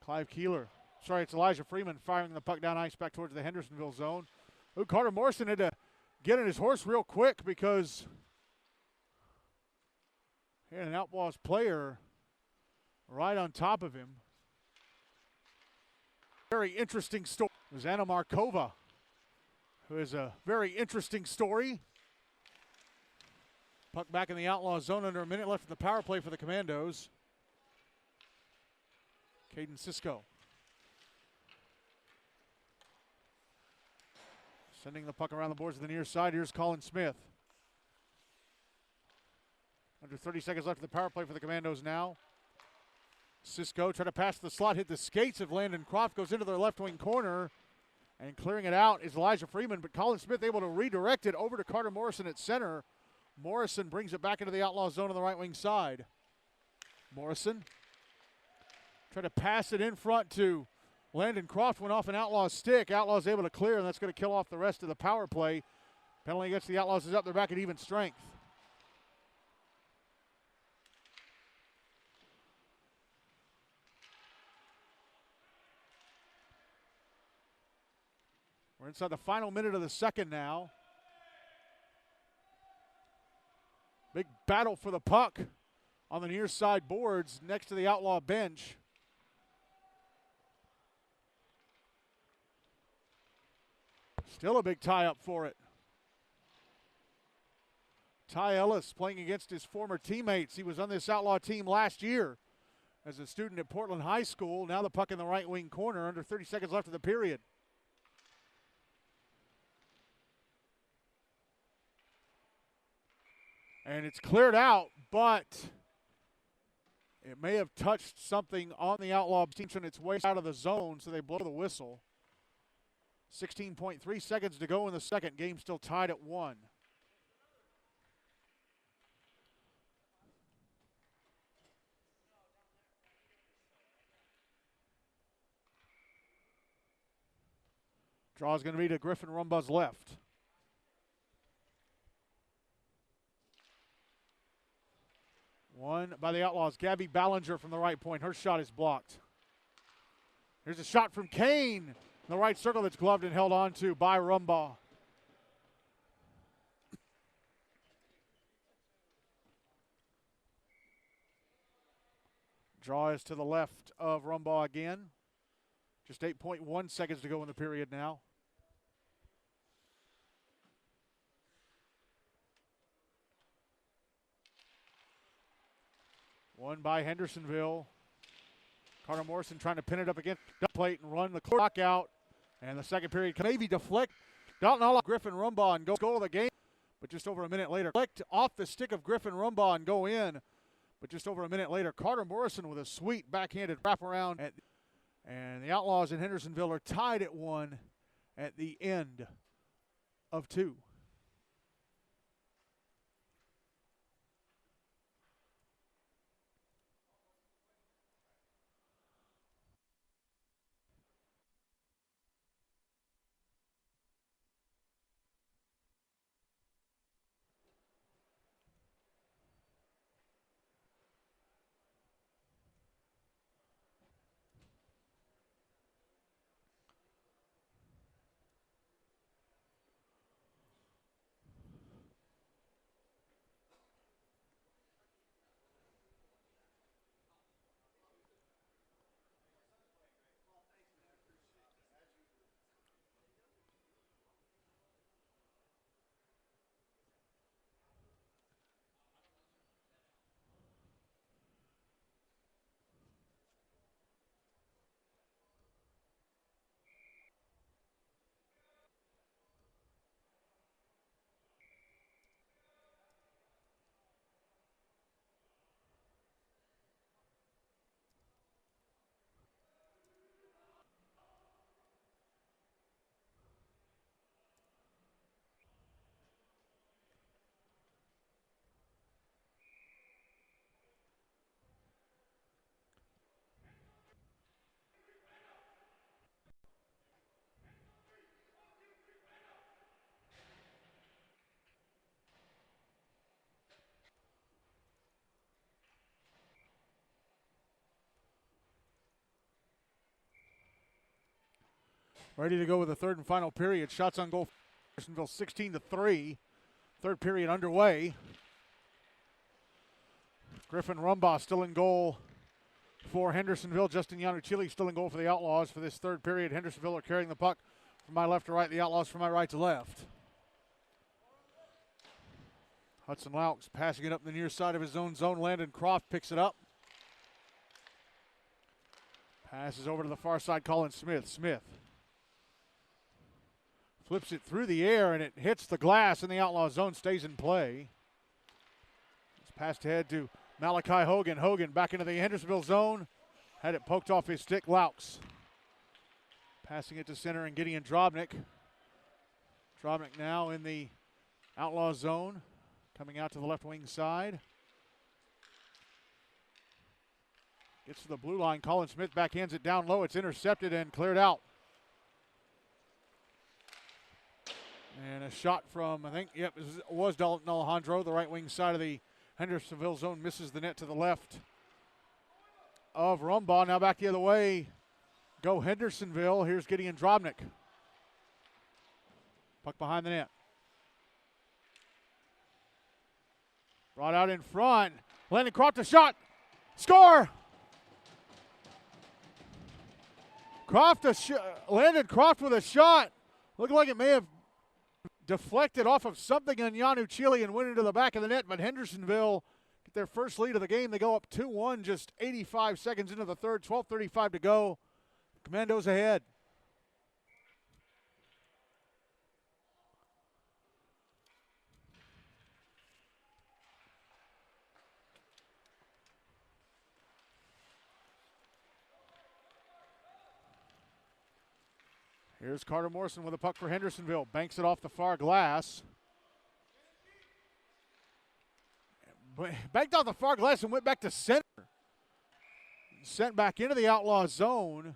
A: Clive Keeler. Sorry, it's Elijah Freeman firing the puck down ice back towards the Hendersonville zone. Ooh, Carter Morrison had to get in his horse real quick because he had an Outlaws player right on top of him. Very interesting story. It was Anna Markova, who is a very interesting story. Puck back in the Outlaw zone, under a minute left in the power play for the Commandos. Caden Cisco sending the puck around the boards to the near side. Here's Colin Smith. Under 30 seconds left in the power play for the Commandos now. Cisco trying to pass the slot, hit the skates of Landon Croft, goes into their left wing corner, and clearing it out is Elijah Freeman, but Colin Smith able to redirect it over to Carter Morrison at center. Morrison brings it back into the Outlaw zone on the right wing side. Morrison trying to pass it in front to Landon Croft, went off an Outlaw stick. Outlaws able to clear, and that's going to kill off the rest of the power play. Penalty against the Outlaws is up. They're back at even strength. We're inside the final minute of the second now. Big battle for the puck on the near side boards next to the Outlaw bench. Still a big tie-up for it. Ty Ellis playing against his former teammates. He was on this Outlaw team last year as a student at Portland High School. Now the puck in the right wing corner, under 30 seconds left of the period. And it's cleared out, but it may have touched something on the Outlaw team on its way out of the zone, so they blow the whistle. 16.3 seconds to go in the second. Game still tied at 1. Draw is going to be to Griffin Rumbaugh's left. One by the Outlaws. Gabby Ballinger from the right point. Her shot is blocked. Here's a shot from Kane in the right circle that's gloved and held on to by Rumbaugh. Draw is to the left of Rumbaugh again. Just 8.1 seconds to go in the period now. One by Hendersonville. Carter Morrison trying to pin it up against the plate and run the clock out. And the second period can maybe deflect. Dalton All Griffin Rumbaugh and goal of the game. But just over a minute later, deflect off the stick of Griffin Rumbaugh and go in. But just over a minute later, Carter Morrison with a sweet backhanded wraparound. And the Outlaws in Hendersonville are tied at 1 at the end of 2. Ready to go with the third and final period. Shots on goal, Hendersonville 16-3. Third period underway. Griffin Rumbaugh still in goal for Hendersonville. Justin Yanuchili still in goal for the Outlaws for this third period. Hendersonville are carrying the puck from my left to right. The Outlaws from my right to left. Hudson Laux passing it up the near side of his own zone. Landon Croft picks it up. Passes over to the far side, Colin Smith. Smith flips it through the air, and it hits the glass in the Outlaw zone, stays in play. It's passed ahead to Malachi Hogan. Hogan back into the Hendersonville zone. Had it poked off his stick, Laux. Passing it to center and Gideon Drobnik. Drobnik now in the Outlaw zone, coming out to the left wing side. Gets to the blue line. Colin Smith backhands it down low. It's intercepted and cleared out. And a shot from, I think, it was Dalton Alejandro, the right wing side of the Hendersonville zone. Misses the net to the left of Rumbaugh. Now back the other way. Go Hendersonville. Here's Gideon Drobnik. Puck behind the net. Brought out in front. Landon Croft a shot. Score! Landon Croft with a shot. Looked like it may have deflected off of something on Yanuchili and went into the back of the net, but Hendersonville get their first lead of the game. They go up 2-1 just 85 seconds into the third, 12:35 to go. Commandos ahead. Here's Carter Morrison with a puck for Hendersonville. Banks it off the far glass. Banked off the far glass and went back to center. Sent back into the Outlaw zone.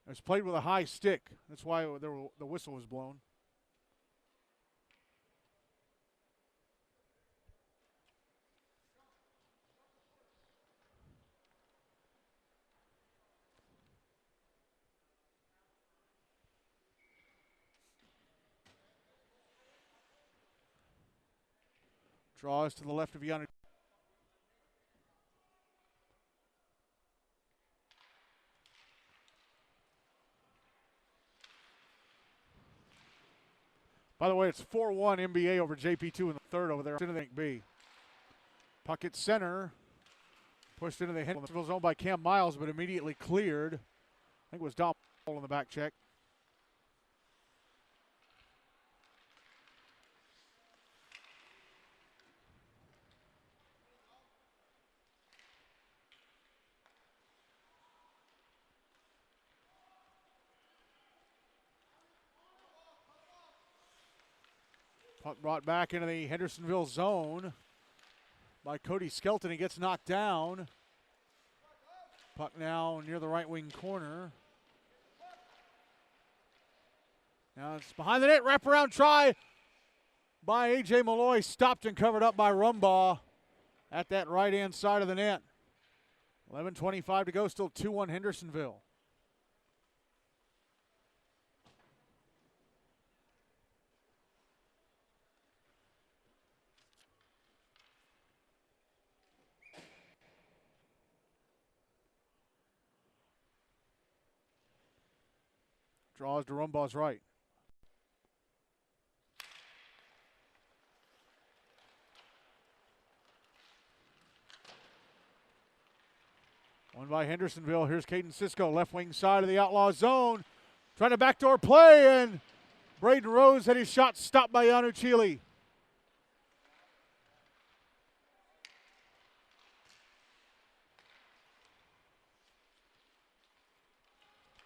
A: It was played with a high stick. That's why the whistle was blown. Draws to the left of Yanuchili. By the way, it's 4-1 NBA over JP2 in the third over there. Into the B. Puck at center. Pushed into the Hendersonville zone by Cam Miles, but immediately cleared. I think it was Dom in the back check. Puck brought back into the Hendersonville zone by Cody Skelton. He gets knocked down. Puck now near the right wing corner. Now it's behind the net. Wraparound try by A.J. Malloy. Stopped and covered up by Rumbaugh at that right-hand side of the net. 11:25 to go. Still 2-1 Hendersonville. Draws to Rumbaugh's right. One by Hendersonville. Here's Caden Cisco, left wing side of the Outlaw zone. Trying to backdoor play, and Braden Rose had his shot stopped by Yanuchili.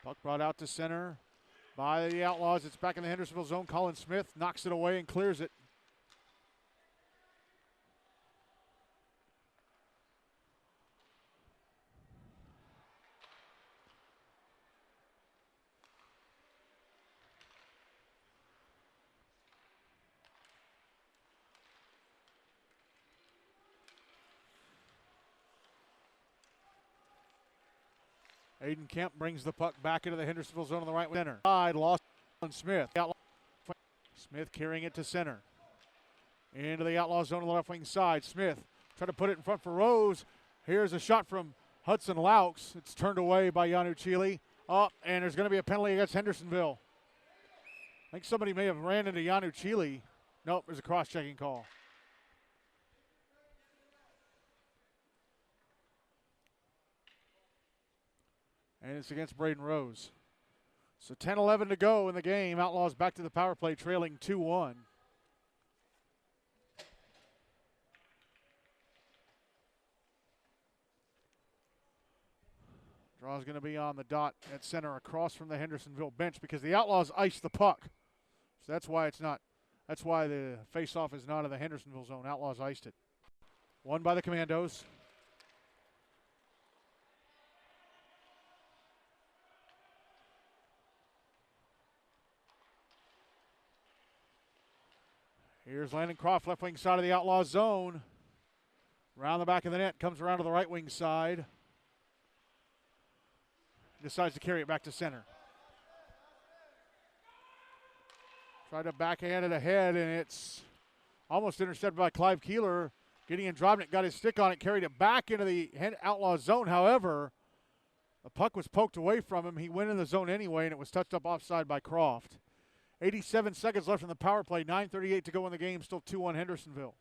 A: Puck brought out to center by the Outlaws. It's back in the Hendersonville zone. Colin Smith knocks it away and clears it. Aiden Kemp brings the puck back into the Hendersonville zone on the right center. Side, lost on Smith. Smith carrying it to center. Into the Outlaw zone on the left wing side. Smith trying to put it in front for Rose. Here's a shot from Hudson Laux. It's turned away by Yanu Chile. Up, and there's going to be a penalty against Hendersonville. I think somebody may have ran into Yanu Chile. Nope, there's a cross-checking call. And it's against Braden Rose. So 10-11 to go in the game. Outlaws back to the power play, trailing 2-1. Draw's going to be on the dot at center across from the Hendersonville bench because the Outlaws iced the puck. So that's why it's not. That's why the face-off is not in the Hendersonville zone. Outlaws iced it. Won by the Commandos. Here's Landon Croft, left wing side of the Outlaws zone. Around the back of the net, comes around to the right wing side. Decides to carry it back to center. Tried to backhand it ahead, and it's almost intercepted by Clive Keeler. Gideon Drobnik got his stick on it, carried it back into the Outlaws zone. However, the puck was poked away from him. He went in the zone anyway, and it was touched up offside by Croft. 87 seconds left in the power play, 9:38 to go in the game, still 2-1 Hendersonville.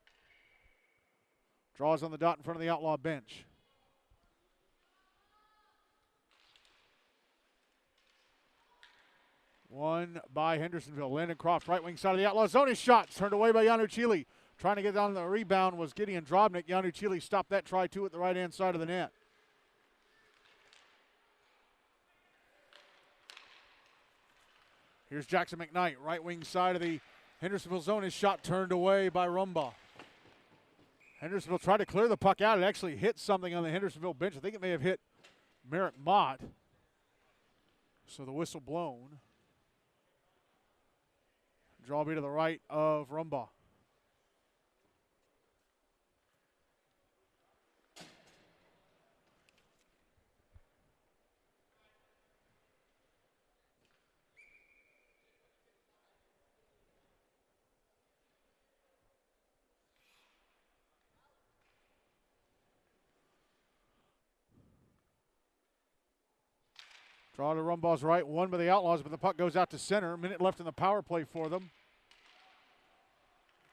A: Draws on the dot in front of the Outlaw bench. Won by Hendersonville. Landon Croft, right wing side of the Outlaw zone. His shot turned away by Yanu Chile. Trying to get down the rebound was Gideon Drobnik. Yanu Chile stopped that try too at the right hand side of the net. Here's Jackson McKnight, right wing side of the Hendersonville zone. His shot turned away by Rumbaugh. Hendersonville tried to clear the puck out. It actually hit something on the Hendersonville bench. I think it may have hit Merrick Mott. So the whistle blown. Draw be to the right of Rumbaugh. Draw to Rumbaugh's right, won by the Outlaws, but the puck goes out to center. A minute left in the power play for them.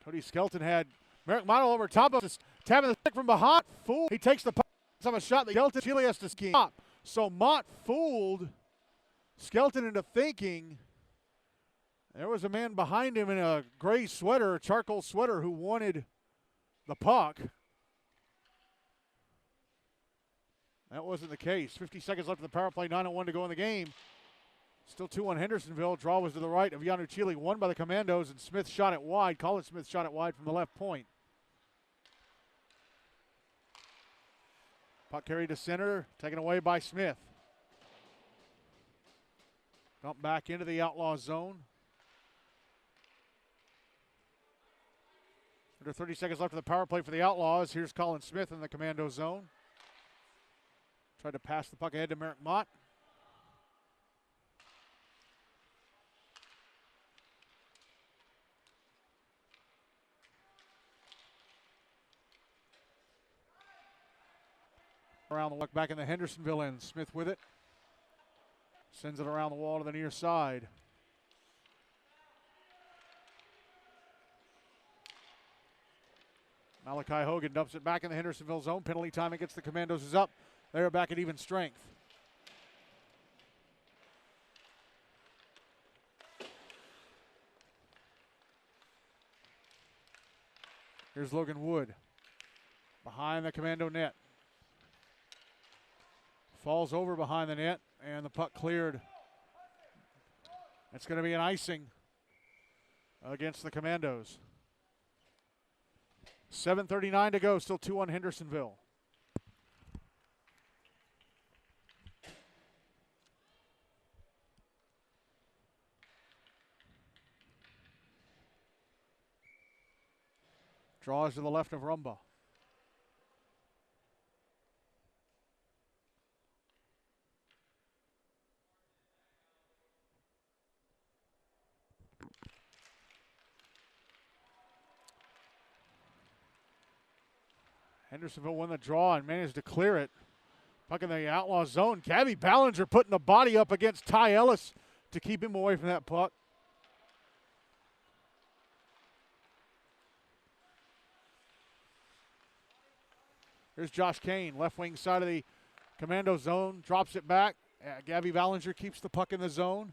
A: Cody Skelton had Merrick Mott over top of us, tapping the stick from behind. Fool. He takes the puck off a shot that Skelton Chile has to stop. So Mott fooled Skelton into thinking there was a man behind him in a gray sweater, a charcoal sweater, who wanted the puck. That wasn't the case. 50 seconds left in the power play, 9:01 to go in the game. Still 2-1 Hendersonville. Draw was to the right of Yanu Chile, won by the Commandos, and Smith shot it wide. Colin Smith shot it wide from the left point. Puck carried to center, taken away by Smith. Dump back into the Outlaw zone. Under 30 seconds left in the power play for the Outlaws. Here's Colin Smith in the Commando zone. Tried to pass the puck ahead to Merrick Mott. Around the luck back in the Hendersonville end. Smith with it. Sends it around the wall to the near side. Malachi Hogan dumps it back in the Hendersonville zone. Penalty time against the Commandos is up. They're back at even strength. Here's Logan Wood behind the Commando net. Falls over behind the net, and the puck cleared. It's going to be an icing against the Commandos. 7:39 to go, still 2-1 Hendersonville. Draws to the left of Rumbaugh. Hendersonville won the draw and managed to clear it. Puck in the Outlaw zone. Gabby Ballinger putting the body up against Ty Ellis to keep him away from that puck. Here's Josh Kane, left wing side of the Commando zone, drops it back. Gabby Ballinger keeps the puck in the zone.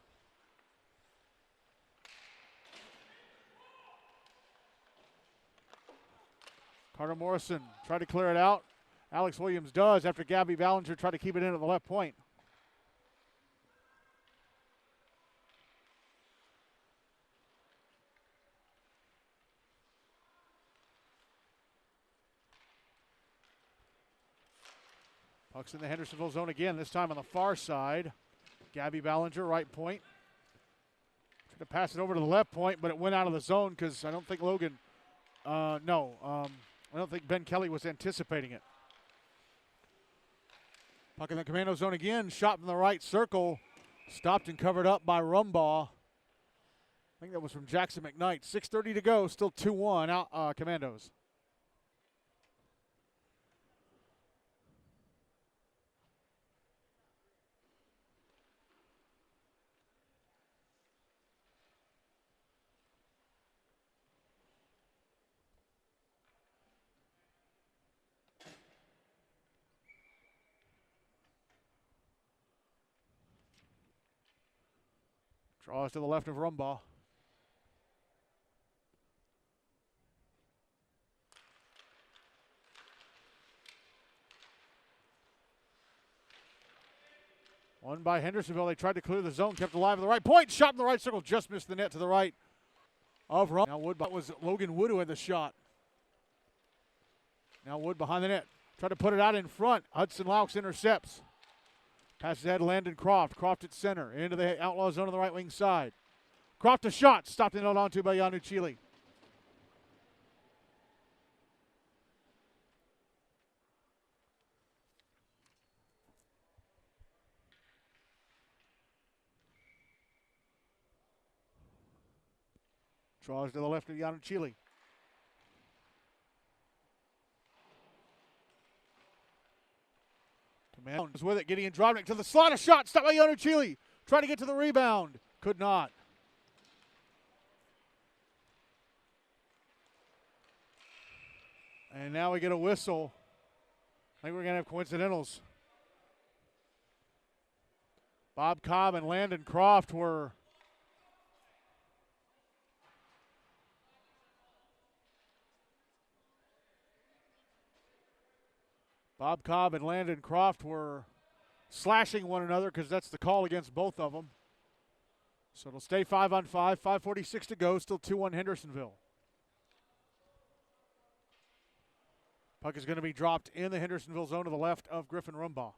A: Carter Morrison tried to clear it out. Alex Williams does after Gabby Ballinger tried to keep it in at the left point. Puck's in the Hendersonville zone again, this time on the far side. Gabby Ballinger, right point. Tried to pass it over to the left point, but it went out of the zone because I don't think I don't think Ben Kelly was anticipating it. Puck in the Commando zone again, shot from the right circle. Stopped and covered up by Rumbaugh. I think that was from Jackson McKnight. 6:30 to go, still 2-1 out, Commandos. Draws to the left of Rumbaugh. Won by Hendersonville. They tried to clear the zone, kept alive at the right point. Shot in the right circle, just missed the net to the right of Rumbaugh. Now Wood, that was Logan Wood who had the shot. Now Wood behind the net. Tried to put it out in front. Hudson Laux intercepts. Passes ahead Landon Croft. Croft at center. Into the Outlaw zone on the right wing side. Croft a shot. Stopped and held on to by Yanu Chile. Draws to the left of Yanu Chile. Commandos with it. Gideon Drobnik to the slot. A shot. Stopped by Yanu Chile. Trying to get to the rebound. Could not. And now we get a whistle. I think we're going to have coincidentals. Bob Cobb and Landon Croft were slashing one another because that's the call against both of them. So it'll stay 5-on-5, 5:46 to go, still 2-1 Hendersonville. Puck is going to be dropped in the Hendersonville zone to the left of Griffin Rumbaugh.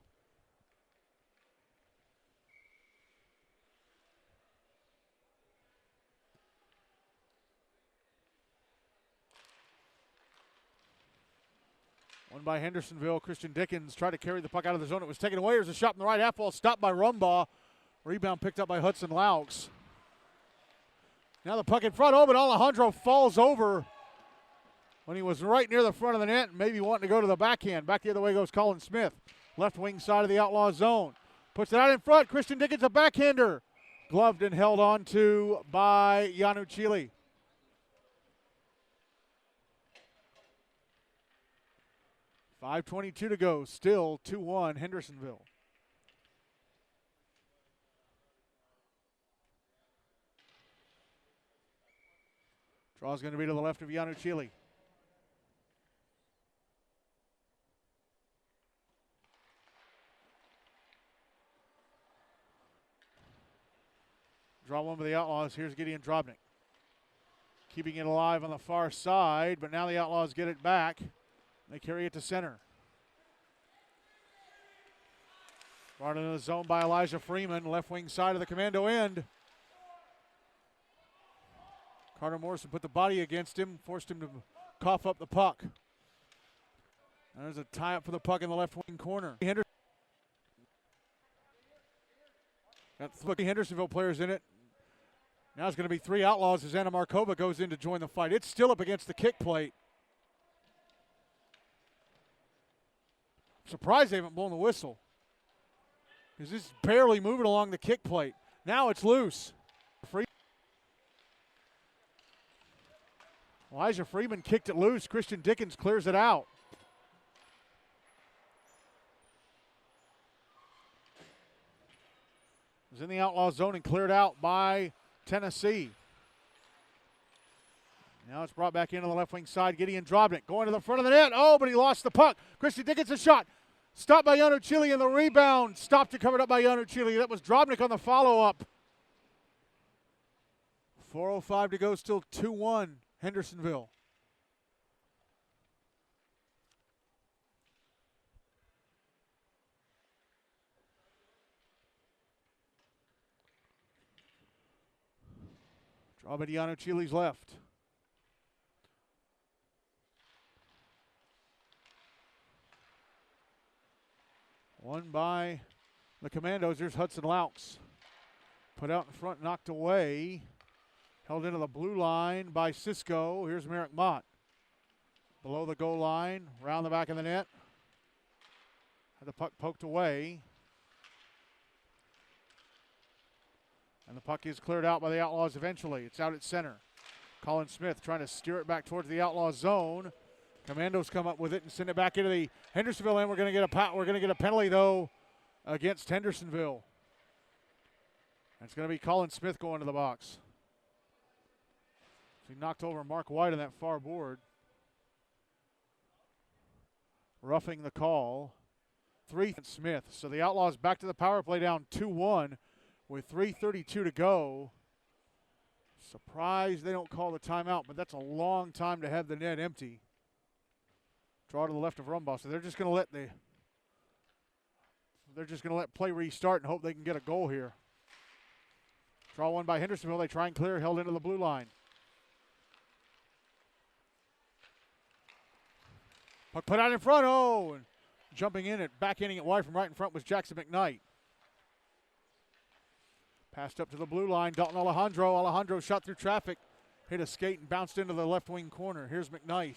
A: Won by Hendersonville. Christian Dickens tried to carry the puck out of the zone. It was taken away. There's a shot in the right half wall, stopped by Rumbaugh. Rebound picked up by Hudson Laux. Now the puck in front. Oh, but Alejandro falls over when he was right near the front of the net and maybe wanting to go to the backhand. Back the other way goes Colin Smith. Left wing side of the Outlaw zone. Puts it out in front. Christian Dickens, a backhander. Gloved and held on to by Yanu Chile. .5:22 to go. Still 2-1 Hendersonville. Draw's going to be to the left of Yanu Chile. Draw one by the Outlaws. Here's Gideon Drobnik. Keeping it alive on the far side, but now the Outlaws get it back. They carry it to center. Brought into the zone by Elijah Freeman, left wing side of the Commando end. Carter Morrison put the body against him, forced him to cough up the puck. There's a tie-up for the puck in the left wing corner. Got 3 Hendersonville players in it. Now it's going to be 3 Outlaws as Anna Markova goes in to join the fight. It's still up against the kick plate. Surprised they haven't blown the whistle. Because this is barely moving along the kick plate. Now it's loose. Elijah Freeman kicked it loose. Christian Dickens clears it out. It was in the outlaw zone and cleared out by Tennessee. Now it's brought back into the left wing side. Gideon Drobnik going to the front of the net. Oh, but he lost the puck. Christian Dickens a shot. Stopped by Yano Chile in the rebound. Stopped and covered up by Yano Chile. That was Drobnik on the follow-up. 4:05 to go, still 2-1, Hendersonville. Drobnik Yano Chile's left. Won by the Commandos. Here's Hudson Laux. Put out in front, knocked away. Held into the blue line by Cisco. Here's Merrick Mott. Below the goal line, around the back of the net. Had the puck poked away. And the puck is cleared out by the Outlaws eventually. It's out at center. Colin Smith trying to steer it back towards the Outlaws zone. Commandos come up with it and send it back into the Hendersonville end. We're going to get a penalty though against Hendersonville. And it's going to be Colin Smith going to the box. He knocked over Mark White on that far board. Roughing the call. 3 Smith. So the Outlaws back to the power play down 2-1 with 3:32 to go. Surprised they don't call the timeout, but that's a long time to have the net empty. Draw to the left of Rumbaugh, so they're just going to let play restart and hope they can get a goal here. Draw one by Hendersonville. They try and clear, held into the blue line. Puck put out in front. Oh, and jumping in it, backhanding it wide from right in front was Jackson McKnight. Passed up to the blue line. Dalton Alejandro. Alejandro shot through traffic, hit a skate and bounced into the left wing corner. Here's McKnight.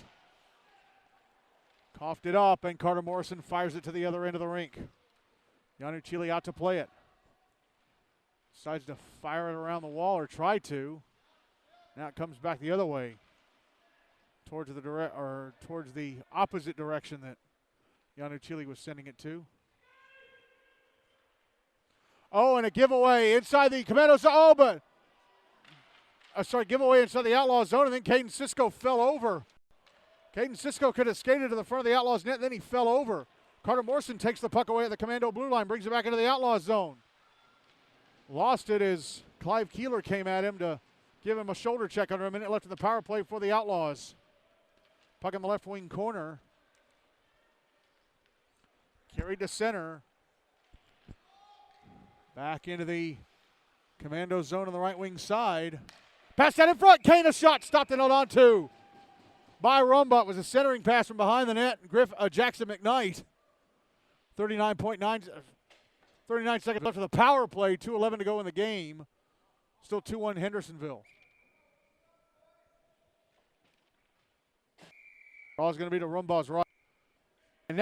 A: Coughed it up, and Carter Morrison fires it to the other end of the rink. Yanu Chile out to play it. Decides to fire it around the wall, or try to. Now it comes back the other way, towards the opposite direction that Yanu Chile was sending it to. Oh, and a giveaway inside the Commandos. Giveaway inside the Outlaw zone, and then Caden Cisco fell over. Caden Cisco could have skated to the front of the Outlaws net, and then he fell over. Carter Morrison takes the puck away at the Commando blue line, brings it back into the Outlaws zone. Lost it as Clive Keeler came at him to give him a shoulder check under a minute left in the power play for the Outlaws. Puck in the left wing corner. Carried to center. Back into the Commando zone on the right wing side. Pass that in front. Kane a shot. Stopped and held on to by Rumbaugh. It was a centering pass from behind the net. Jackson McKnight. 39 seconds left of the power play. 2:11 to go in the game. Still 2-1 Hendersonville. Ball's going to be to Rumbaugh's right. And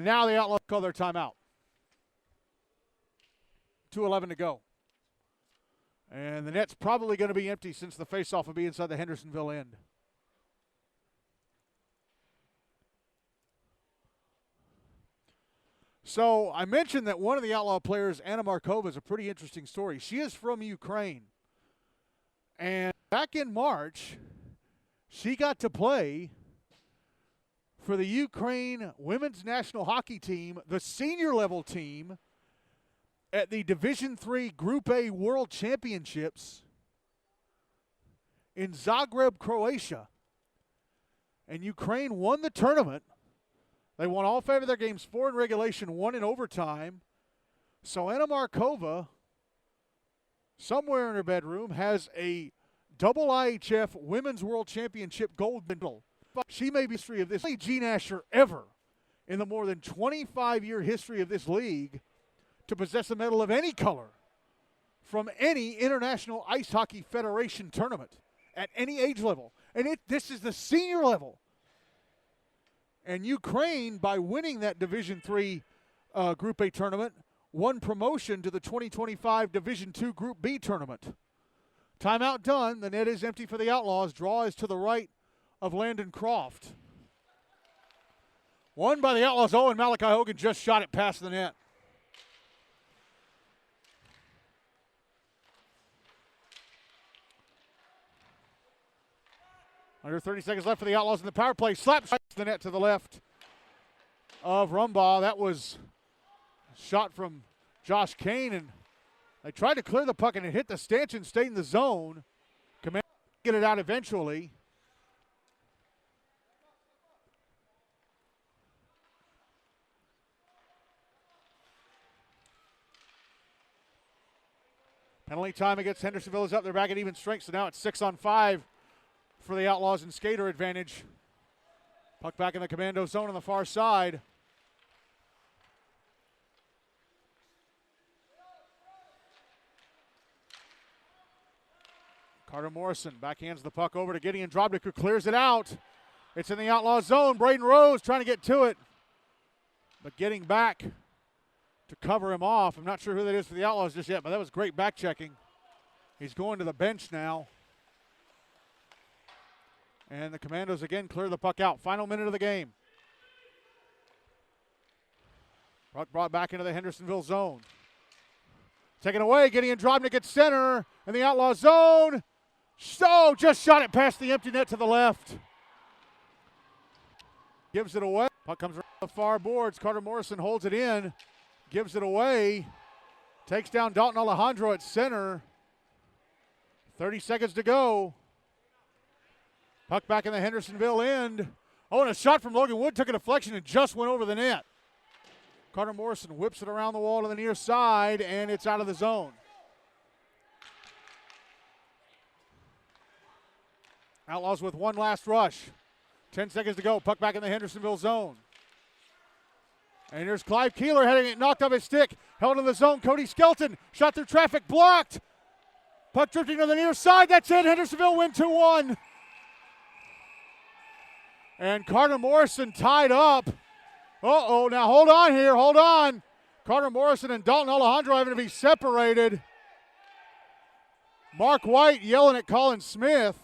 A: now the Outlaws call their timeout. 2:11 to go. And the net's probably going to be empty since the faceoff will be inside the Hendersonville end. So I mentioned that one of the Outlaw players, Anna Markova, is a pretty interesting story. She is from Ukraine. And back in March, she got to play for the Ukraine women's national hockey team, the senior level team, at the Division III Group A World Championships in Zagreb, Croatia. And Ukraine won the tournament. They won all 5 of their games, 4 in regulation, 1 in overtime. So Anna Markova, somewhere in her bedroom, has a double IHF Women's World Championship gold medal. She may be history of this GNASher ever in the more than 25-year history of this league to possess a medal of any color from any International Ice Hockey Federation tournament at any age level. And this is the senior level. And Ukraine, by winning that Division III Group A tournament, won promotion to the 2025 Division II Group B tournament. Timeout done. The net is empty for the Outlaws. Draw is to the right of Landon Croft. Won by the Outlaws. Oh, and Malachi Hogan just shot it past the net. Under 30 seconds left for the Outlaws in the power play. Slap the net to the left of Rumbaugh. That was a shot from Josh Kane, and they tried to clear the puck, and it hit the stanchion, stayed in the zone. Commandos get it out eventually. Penalty time against Hendersonville is up. They're back at even strength, so now it's 6-on-5 for the Outlaws and skater advantage. Puck back in the Commando zone on the far side. Carter Morrison backhands the puck over to Gideon Drobnik, who clears it out. It's in the Outlaw zone. Braden Rose trying to get to it, but getting back to cover him off. I'm not sure who that is for the Outlaws just yet, but that was great back checking. He's going to the bench now. And the Commandos again clear the puck out. Final minute of the game. Puck brought back into the Hendersonville zone. Taken away, Gideon Drobnik at center in the Outlaw zone. So just shot it past the empty net to the left. Gives it away. Puck comes around the far boards. Carter Morrison holds it in. Gives it away. Takes down Dalton Alejandro at center. 30 seconds to go. Puck back in the Hendersonville end. Oh, and a shot from Logan Wood took a deflection and just went over the net. Carter Morrison whips it around the wall to the near side, and it's out of the zone. Outlaws with one last rush. 10 seconds to go. Puck back in the Hendersonville zone. And here's Clive Keeler heading it, knocked off his stick. Held in the zone. Cody Skelton shot through traffic, blocked. Puck drifting to the near side. That's it. Hendersonville win 2-1. And Carter Morrison tied up. Uh-oh, now hold on here, hold on. Carter Morrison and Dalton Alejandro having to be separated. Mark White yelling at Colin Smith.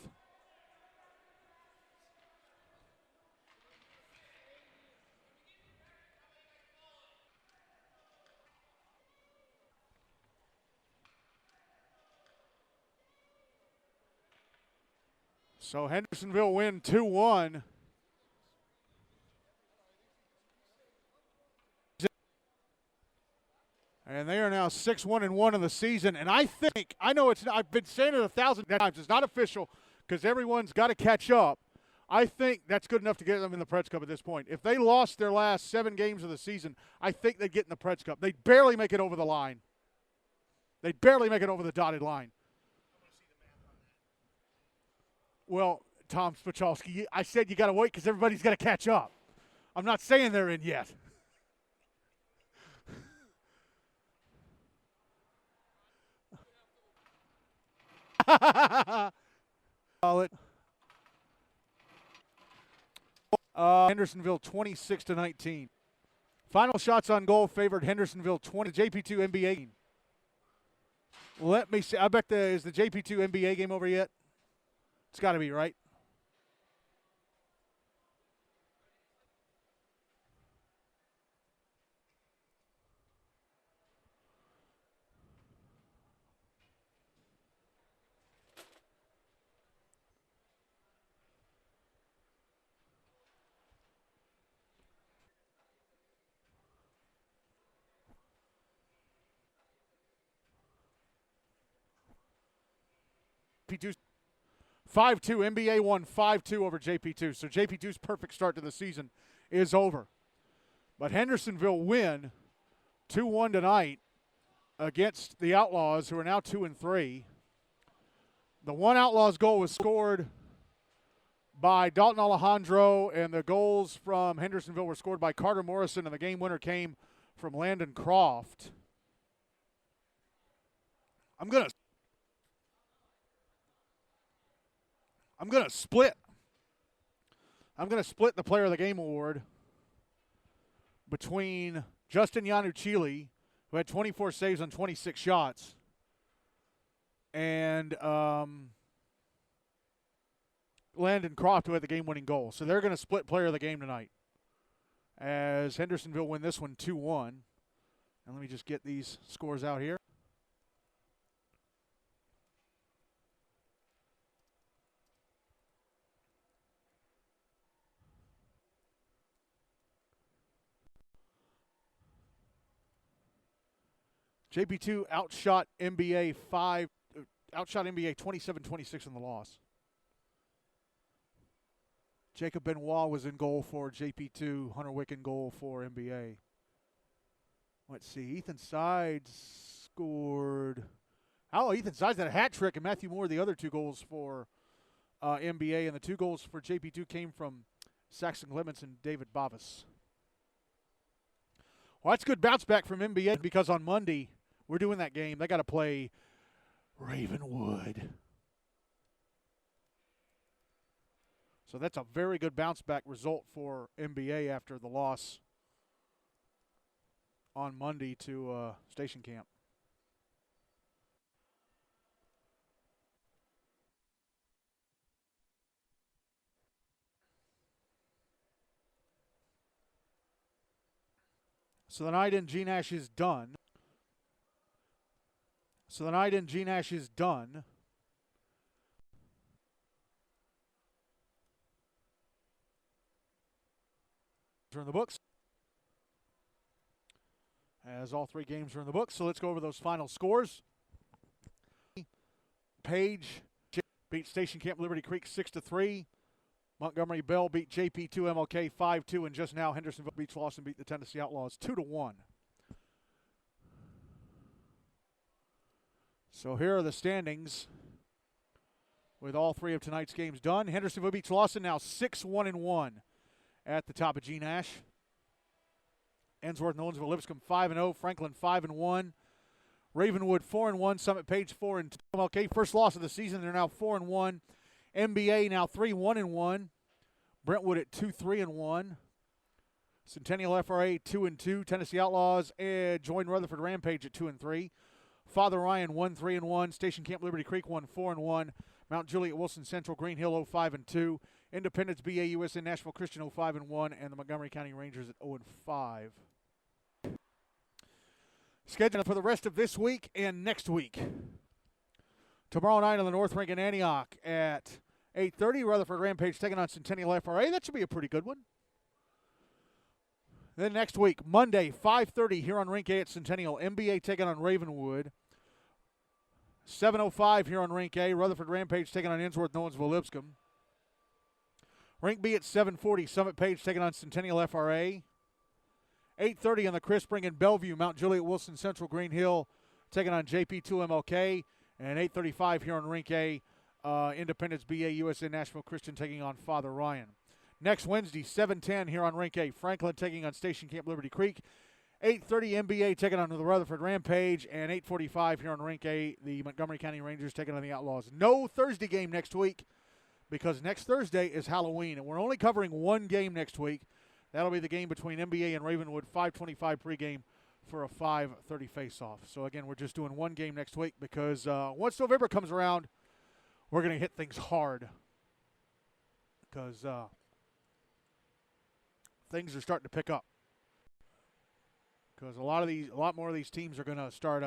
A: So Hendersonville win 2-1. And they are now 6-1-1 in the season. And I think, I know it's, I've been saying it 1,000 times, it's not official because everyone's got to catch up. I think that's good enough to get them in the Preds Cup at this point. If they lost their last 7 games of the season, I think they'd get in the Preds Cup. They'd barely make it over the line. They'd barely make it over the dotted line. Well, Tom Spachalski, I said you got to wait because everybody's got to catch up. I'm not saying they're in yet. Hendersonville 26-19. Final shots on goal favored Hendersonville 20. JP2 NBA. Let me see. I bet is the JP2 NBA game over yet? It's got to be, right? JP2 5-2. NBA won 5-2 over JP2. So JP2's perfect start to the season is over. But Hendersonville win 2-1 tonight against the Outlaws, who are now 2-3. The one Outlaws goal was scored by Dalton Alejandro, and the goals from Hendersonville were scored by Carter Morrison, and the game winner came from Landon Croft. I'm going to split the Player of the Game award. between Justin Yanuchili, who had 24 saves on 26 shots, and Landon Croft, who had the game-winning goal. So they're going to split player of the game tonight as Hendersonville win this one 2-1. And let me just get these scores out here. JP2 outshot NBA 27-26 in the loss. Jacob Benoit was in goal for JP2. Hunter Wick in goal for NBA. Let's see. Ethan Sides scored. Oh, Ethan Sides had a hat trick, and Matthew Moore the other 2 goals for NBA. And the 2 goals for JP2 came from Saxon Clements and David Bavis. Well, that's good bounce back from NBA because on Monday we're doing that game. They got to play Ravenwood. So that's a very good bounce back result for NBA after the loss on Monday to Station Camp. So the night in GNASH is done. Are in the books. As all 3 games are in the books, so let's go over those final scores. Page beat Station Camp Liberty Creek 6-3. Montgomery Bell beat JP2 MLK 5-2, and just now Hendersonville-Beech-Lawson beat the Tennessee Outlaws 2-1. So here are the standings with all 3 of tonight's games done. Hendersonville-Beech-Lawson now 6-1-1 at the top of GNASH. Ensworth, Nolensville, Lipscomb 5-0. Franklin 5-1. Ravenwood 4-1. Summit Page 4-2. MLK first loss of the season. They're now 4-1. MBA now 3-1-1. Brentwood at 2-3-1. Centennial FRA 2-2. Tennessee Outlaws joined Rutherford Rampage at 2-3. Father Ryan 1-3-1. Station Camp Liberty Creek 1-4-1. Mount Juliet Wilson Central Green Hill 0-5-2. Independence BAUSN Nashville Christian 0-5-1, and the Montgomery County Rangers at 0-5. Scheduled for the rest of this week and next week. Tomorrow night on the North Rink in Antioch at 8:30, Rutherford Rampage taking on Centennial FRA. That should be a pretty good one. Then next week, Monday, 5:30 here on Rink A at Centennial. MBA taking on Ravenwood. 7:05 here on Rink A. Rutherford Rampage taking on Ensworth Nolensville Lipscomb. Rink B at 7:40, Summit Page taking on Centennial FRA. 8:30 on the Chris Spring in Bellevue, Mount Juliet Wilson Central Green Hill taking on JP2 MLK. And 8:35 here on Rink A, Independence BAUSN Nashville Christian taking on Father Ryan. Next Wednesday, 7:10 here on Rink A, Franklin taking on Station Camp Liberty Creek. 8:30 MBA taking on the Rutherford Rampage. And 8:45 here on Rink A, the Montgomery County Rangers taking on the Outlaws. No Thursday game next week, because next Thursday is Halloween, and we're only covering 1 game next week. That'll be the game between MBA and Ravenwood, 5:25 pregame for a 5:30 face-off. So, again, we're just doing 1 game next week because once November comes around, we're going to hit things hard because things are starting to pick up. Because a lot more of these teams are going to start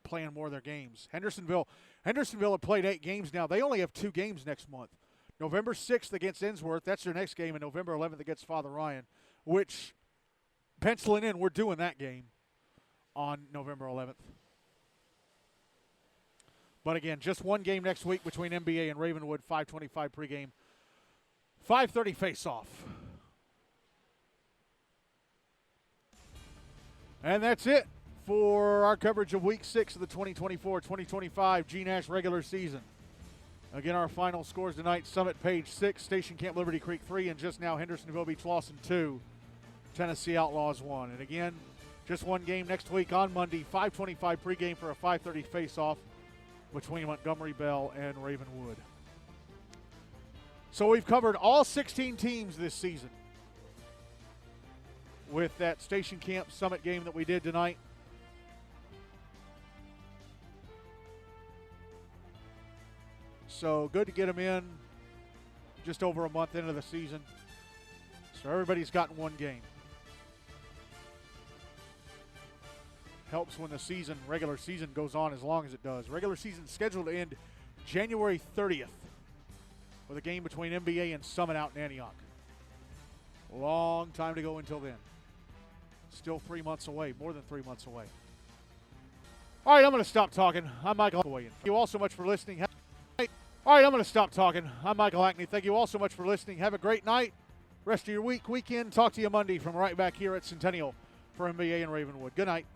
A: playing more of their games. Hendersonville have played 8 games now. They only have 2 games next month. November 6th against Ensworth. That's their next game. And November 11th against Father Ryan, which, penciling in, we're doing that game on November 11th. But again, just 1 game next week between MBA and Ravenwood, 5:25 pregame, 5:30 face-off. And that's it for our coverage of Week 6 of the 2024-2025 GNASH regular season. Again, our final scores tonight: Summit Page 6, Station Camp Liberty Creek 3, and just now Hendersonville-Beech-Lawson 2, Tennessee Outlaws 1. And again, just 1 game next week on Monday, 5:25 pregame for a 5:30 face-off between Montgomery Bell and Ravenwood. So we've covered all 16 teams this season. with that Station Camp Summit game that we did tonight. So good to get them in just over a month into the season. So everybody's gotten one game. Helps when the regular season goes on as long as it does. Regular season scheduled to end January 30th with a game between MBA and Summit out in Antioch. Long time to go until then. Still 3 months away, more than 3 months away. All right, I'm going to stop talking. I'm Michael Hackney. Thank you all so much for listening. All right, I'm going to stop talking. I'm Michael Hackney. Thank you all so much for listening. Have a great night. Rest of your weekend. Talk to you Monday from right back here at Centennial for MBA and Ravenwood. Good night.